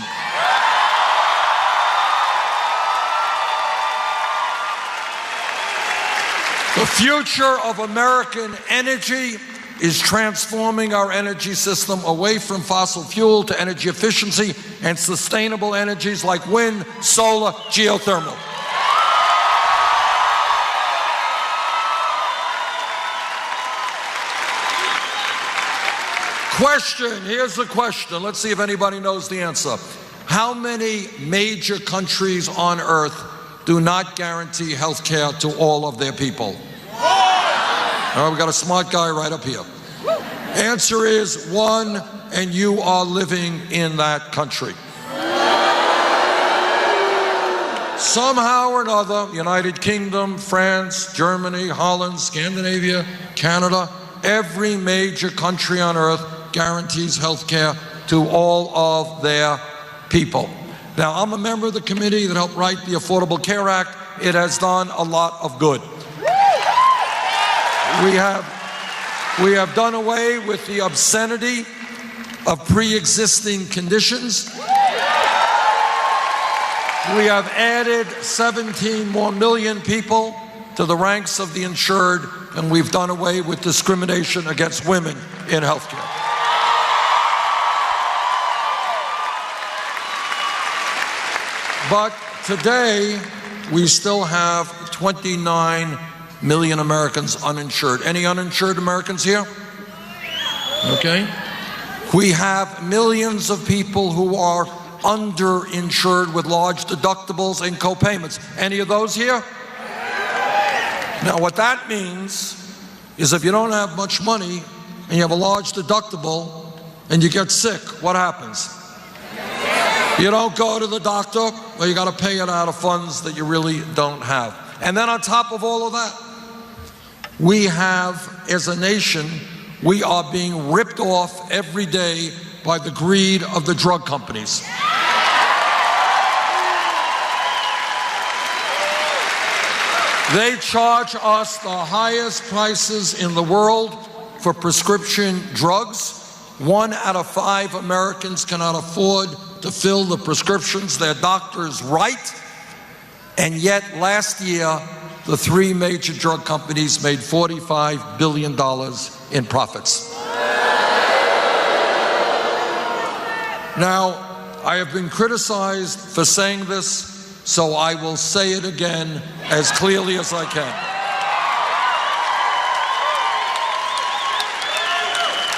The future of American energy is transforming our energy system away from fossil fuel to energy efficiency and sustainable energies like wind, solar, geothermal. Question, here's the question. Let's see if anybody knows the answer. How many major countries on earth do not guarantee health care to all of their people? All right, we got a smart guy right up here. Answer is 1, and you are living in that country. Somehow or another, United Kingdom, France, Germany, Holland, Scandinavia, Canada, every major country on earth guarantees health care to all of their people. Now, I'm a member of the committee that helped write the Affordable Care Act. It has done a lot of good. We have done away with the obscenity of pre-existing conditions. We have added 17 more million people to the ranks of the insured, and we've done away with discrimination against women in healthcare. But today, we still have 29 million Americans uninsured. Any uninsured Americans here? Okay. We have millions of people who are underinsured with large deductibles and co-payments. Any of those here? Now, what that means is if you don't have much money and you have a large deductible and you get sick, what happens? You don't go to the doctor, or you got to pay it out of funds that you really don't have. And then on top of all of that, we have, as a nation, we are being ripped off every day by the greed of the drug companies. They charge us the highest prices in the world for prescription drugs. 1 out of 5 Americans cannot afford to fill the prescriptions their doctors write. And yet, last year, the 3 major drug companies made $45 billion in profits. Now, I have been criticized for saying this, so I will say it again as clearly as I can.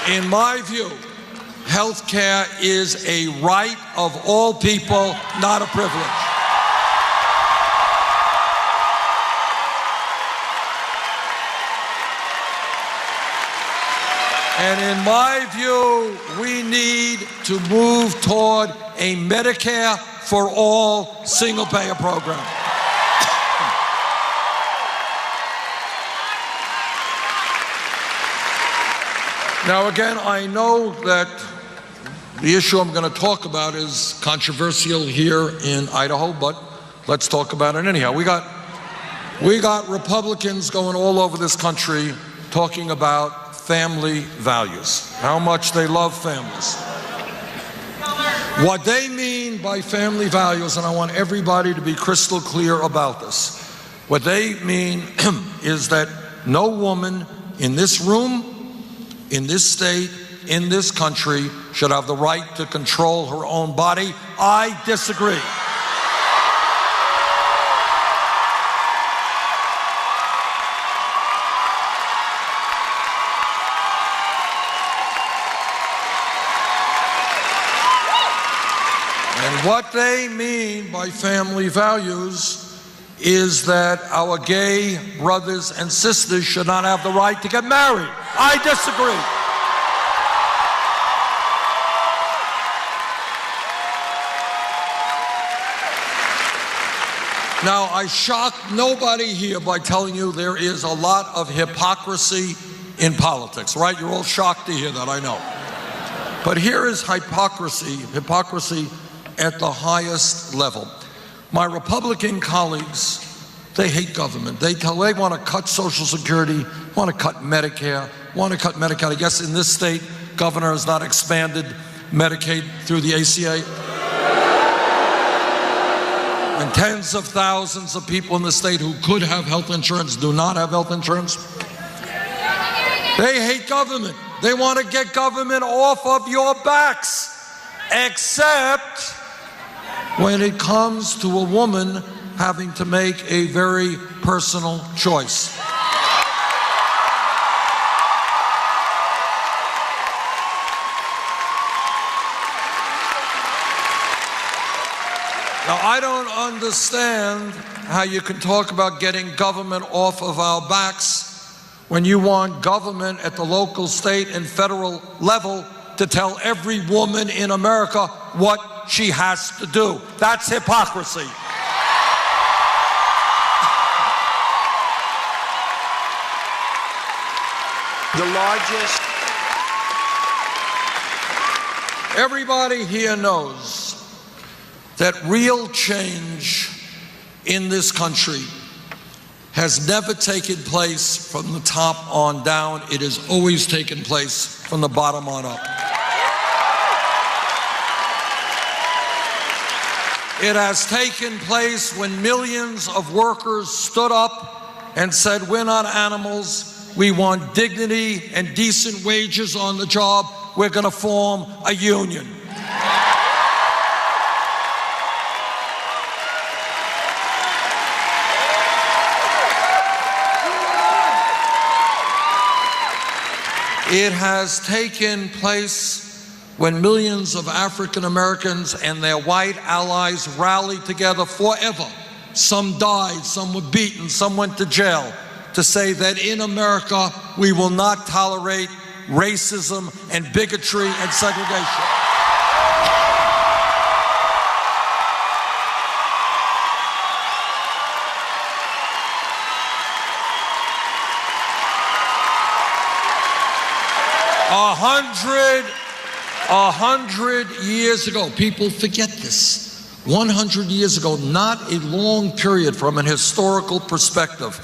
In my view, health care is a right of all people, not a privilege. And in my view, we need to move toward a Medicare for all single-payer program. Now, again, I know that the issue I'm going to talk about is controversial here in Idaho, but let's talk about it anyhow. We got Republicans going all over this country talking about family values, how much they love families. What they mean by family values, and I want everybody to be crystal clear about this, What they mean is that no woman in this room, in this state, in this country should have the right to control her own body. I disagree. And what they mean by family values is that our gay brothers and sisters should not have the right to get married. I disagree. Now, I shock nobody here by telling you there is a lot of hypocrisy in politics, right? You're all shocked to hear that, I know. But here is hypocrisy at the highest level. My Republican colleagues, they hate government. They want to cut Social Security, want to cut Medicare, want to cut Medicaid. I guess in this state, governor has not expanded Medicaid through the ACA. And tens of thousands of people in the state who could have health insurance do not have health insurance. They hate government. They want to get government off of your backs, except when it comes to a woman having to make a very personal choice. Now, I don't understand how you can talk about getting government off of our backs when you want government at the local, state, and federal level to tell every woman in America what she has to do. That's hypocrisy. The largest. Everybody here knows that real change in this country has never taken place from the top on down. It has always taken place from the bottom on up. It has taken place when millions of workers stood up and said, we're not animals. We want dignity and decent wages on the job. We're going to form a union. It has taken place when millions of African Americans and their white allies rallied together forever. Some died, some were beaten, some went to jail, to say that in America we will not tolerate racism and bigotry and segregation. A hundred years ago, people forget this. 100 years ago, not a long period from an historical perspective,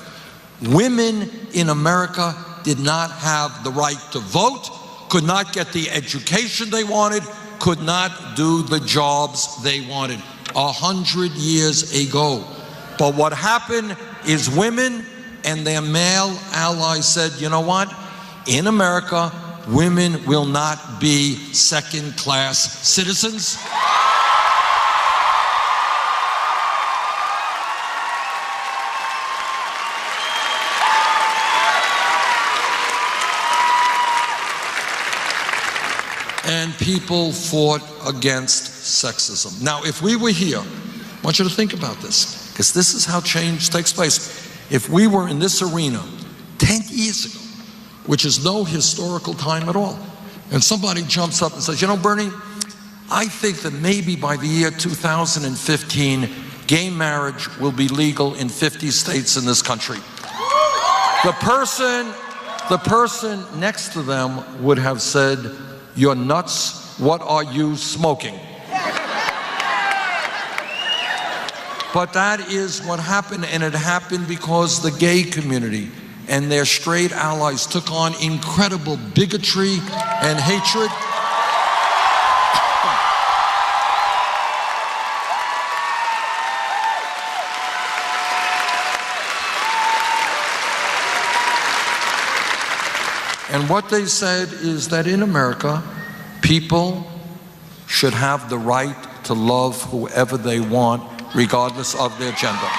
women in America did not have the right to vote, could not get the education they wanted, could not do the jobs they wanted. 100 years ago. But what happened is women and their male allies said, you know what? In America, women will not be second-class citizens. And people fought against sexism. Now, if we were here, I want you to think about this, because this is how change takes place. If we were in this arena 10 years ago, which is no historical time at all, and somebody jumps up and says, you know, Bernie, I think that maybe by the year 2015, gay marriage will be legal in 50 states in this country. The person next to them would have said, you're nuts, what are you smoking? But that is what happened, and it happened because the gay community and their straight allies took on incredible bigotry and hatred. And what they said is that in America, people should have the right to love whoever they want, regardless of their gender.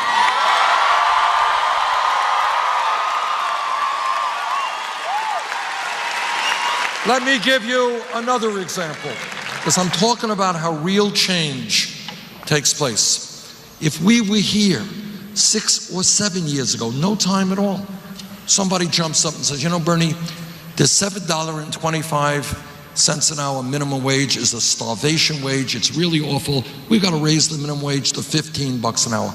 Let me give you another example, because I'm talking about how real change takes place. If we were here 6 or 7 years ago, no time at all, somebody jumps up and says, you know, Bernie, this $7.25 an hour minimum wage is a starvation wage. It's really awful. We've got to raise the minimum wage to $15 an hour.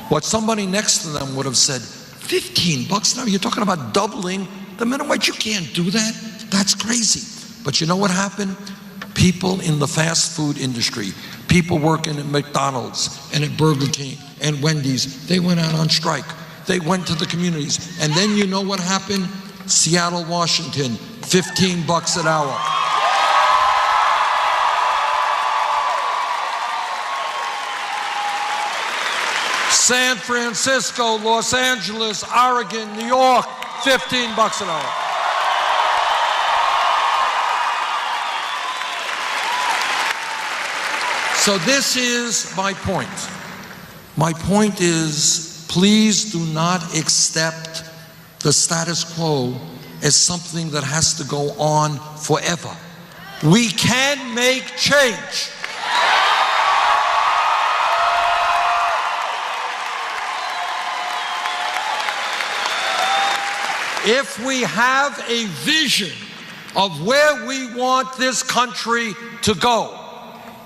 What somebody next to them would have said, $15 an hour? You're talking about doubling the minimum wage. You can't do that. That's crazy. But you know what happened? People in the fast food industry, people working at McDonald's and at Burger King and Wendy's, they went out on strike. They went to the communities. And then you know what happened? Seattle, Washington, $15 an hour. San Francisco, Los Angeles, Oregon, New York, $15 an hour. So this is my point. My point is, please do not accept the status quo as something that has to go on forever. We can make change. If we have a vision of where we want this country to go,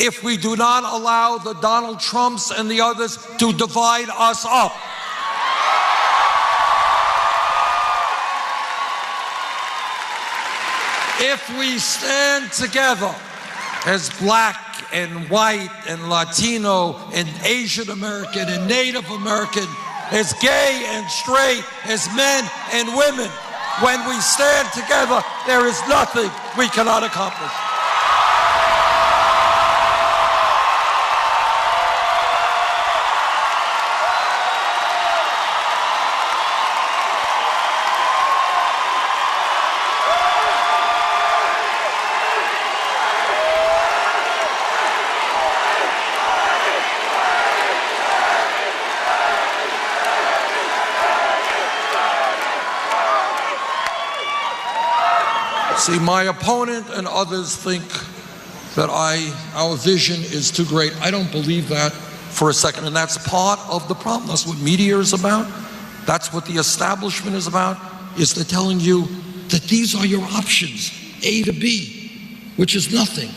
if we do not allow the Donald Trumps and the others to divide us up, if we stand together as black and white and Latino and Asian American and Native American, as gay and straight, as men and women, when we stand together, there is nothing we cannot accomplish. See, my opponent and others think that our vision is too great. I don't believe that for a second, and that's part of the problem. That's what media is about. That's what the establishment is about, is they're telling you that these are your options, A to B, which is nothing.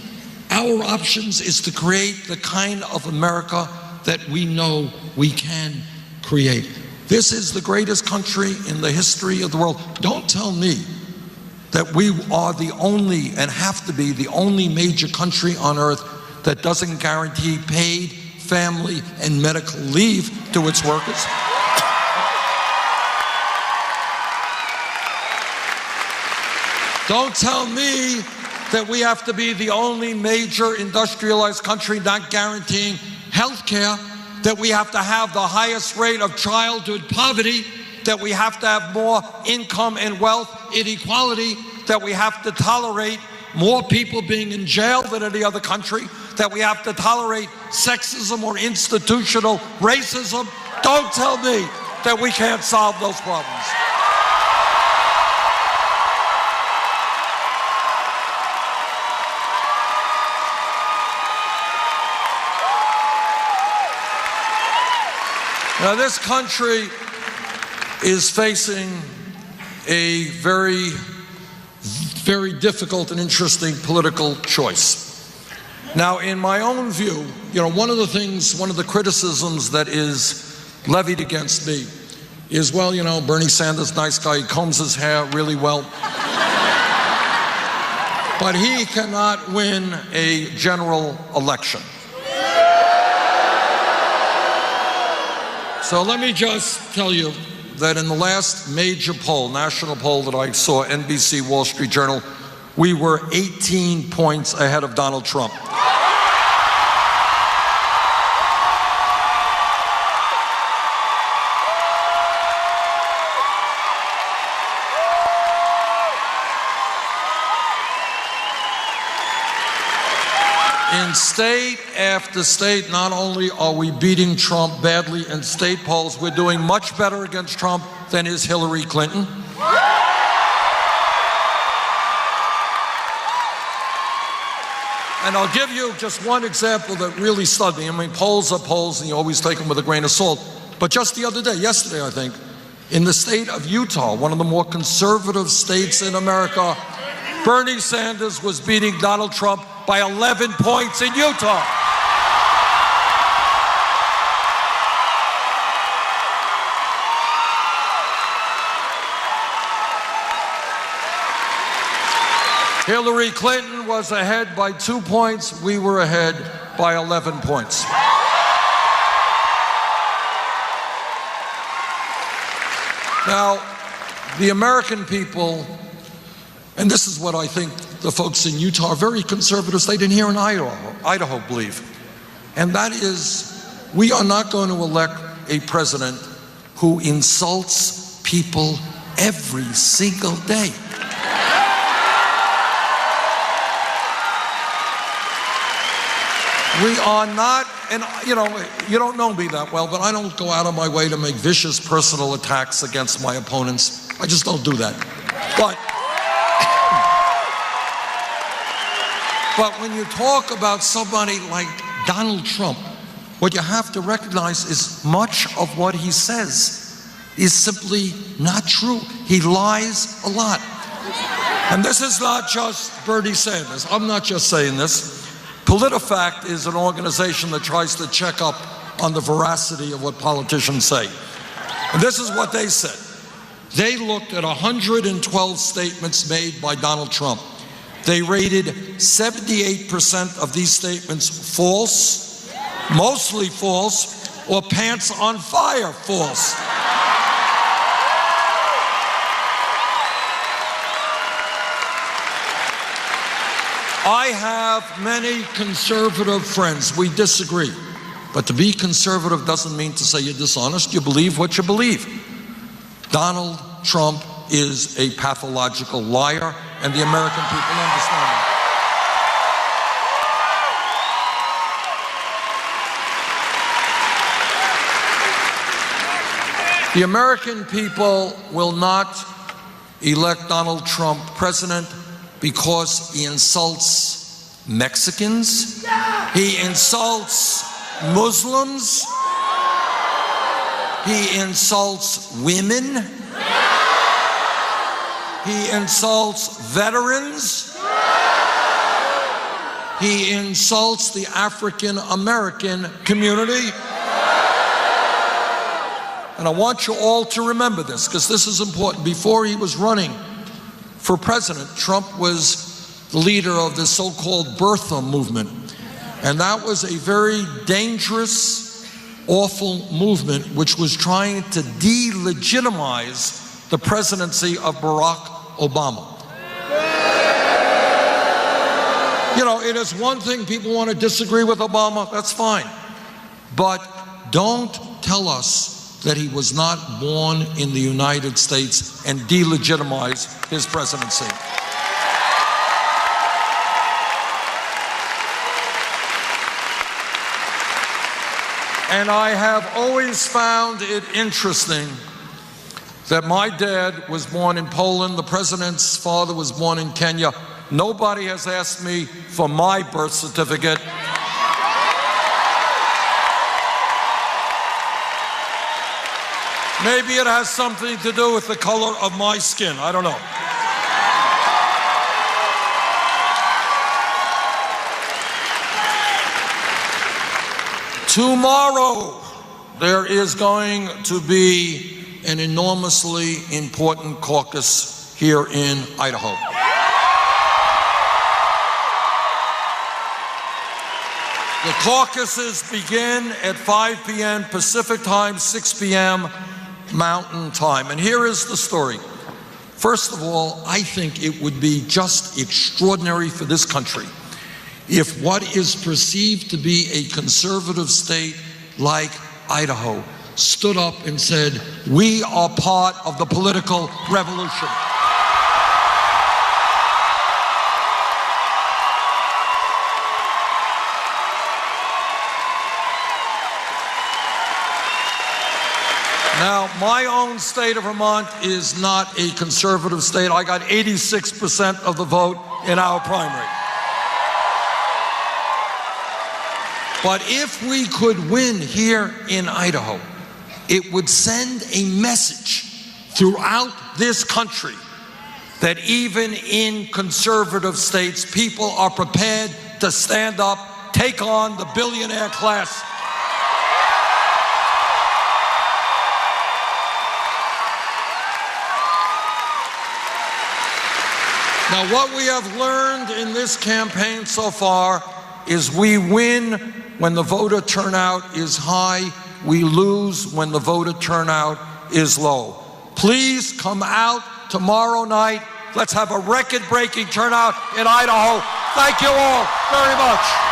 Our options is to create the kind of America that we know we can create. This is the greatest country in the history of the world. Don't tell me that we are the only, and have to be the only major country on earth that doesn't guarantee paid family and medical leave to its workers. Don't tell me that we have to be the only major industrialized country not guaranteeing health care, that we have to have the highest rate of childhood poverty, that we have to have more income and wealth inequality, that we have to tolerate more people being in jail than any other country, that we have to tolerate sexism or institutional racism. Don't tell me that we can't solve those problems. Now, this country is facing a very, very difficult and interesting political choice. Now, in my own view, one of the criticisms that is levied against me is, well, Bernie Sanders, nice guy, he combs his hair really well. But he cannot win a general election. So let me just tell you that in the last major poll, national poll that I saw, NBC, Wall Street Journal, we were 18 points ahead of Donald Trump. In state after state, not only are we beating Trump badly in state polls, we're doing much better against Trump than is Hillary Clinton. And I'll give you just one example that really stunned me. I mean, polls are polls, and you always take them with a grain of salt. But just the other day, yesterday, I think, in the state of Utah, one of the more conservative states in America, Bernie Sanders was beating Donald Trump by 11 points in Utah. Hillary Clinton was ahead by 2 points. We were ahead by 11 points. Now, the American people, and this is what I think the folks in Utah are very conservative state, and here in Idaho believe, and that is, we are not going to elect a president who insults people every single day. We are not, and you don't know me that well, but I don't go out of my way to make vicious personal attacks against my opponents. I just don't do that. But when you talk about somebody like Donald Trump, what you have to recognize is much of what he says is simply not true. He lies a lot. And this is not just Bernie Sanders. I'm not just saying this. PolitiFact is an organization that tries to check up on the veracity of what politicians say. And this is what they said. They looked at 112 statements made by Donald Trump. They rated 78% of these statements false, mostly false, or pants on fire false. I have many conservative friends. We disagree. But to be conservative doesn't mean to say you're dishonest. You believe what you believe. Donald Trump is a pathological liar, and the American people understand that. The American people will not elect Donald Trump president because he insults Mexicans, he insults Muslims, he insults women, he insults veterans, he insults the African American community. And I want you all to remember this, because this is important. Before he was running for president, Trump was the leader of the so-called birther movement. And that was a very dangerous, awful movement which was trying to delegitimize the presidency of Barack Obama. You know, it is one thing people want to disagree with Obama, that's fine. But don't tell us that he was not born in the United States and delegitimize his presidency. And I have always found it interesting that my dad was born in Poland, the president's father was born in Kenya. Nobody has asked me for my birth certificate. Maybe it has something to do with the color of my skin. I don't know. Tomorrow, there is going to be an enormously important caucus here in Idaho. The caucuses begin at 5 p.m. Pacific time, 6 p.m. Mountain time. And here is the story. First of all, I think it would be just extraordinary for this country if what is perceived to be a conservative state like Idaho stood up and said, we are part of the political revolution. Now, my own state of Vermont is not a conservative state. I got 86% of the vote in our primary. But if we could win here in Idaho, it would send a message throughout this country that even in conservative states, people are prepared to stand up, take on the billionaire class. Now, what we have learned in this campaign so far is we win when the voter turnout is high, we lose when the voter turnout is low. Please come out tomorrow night. Let's have a record-breaking turnout in Idaho. Thank you all very much.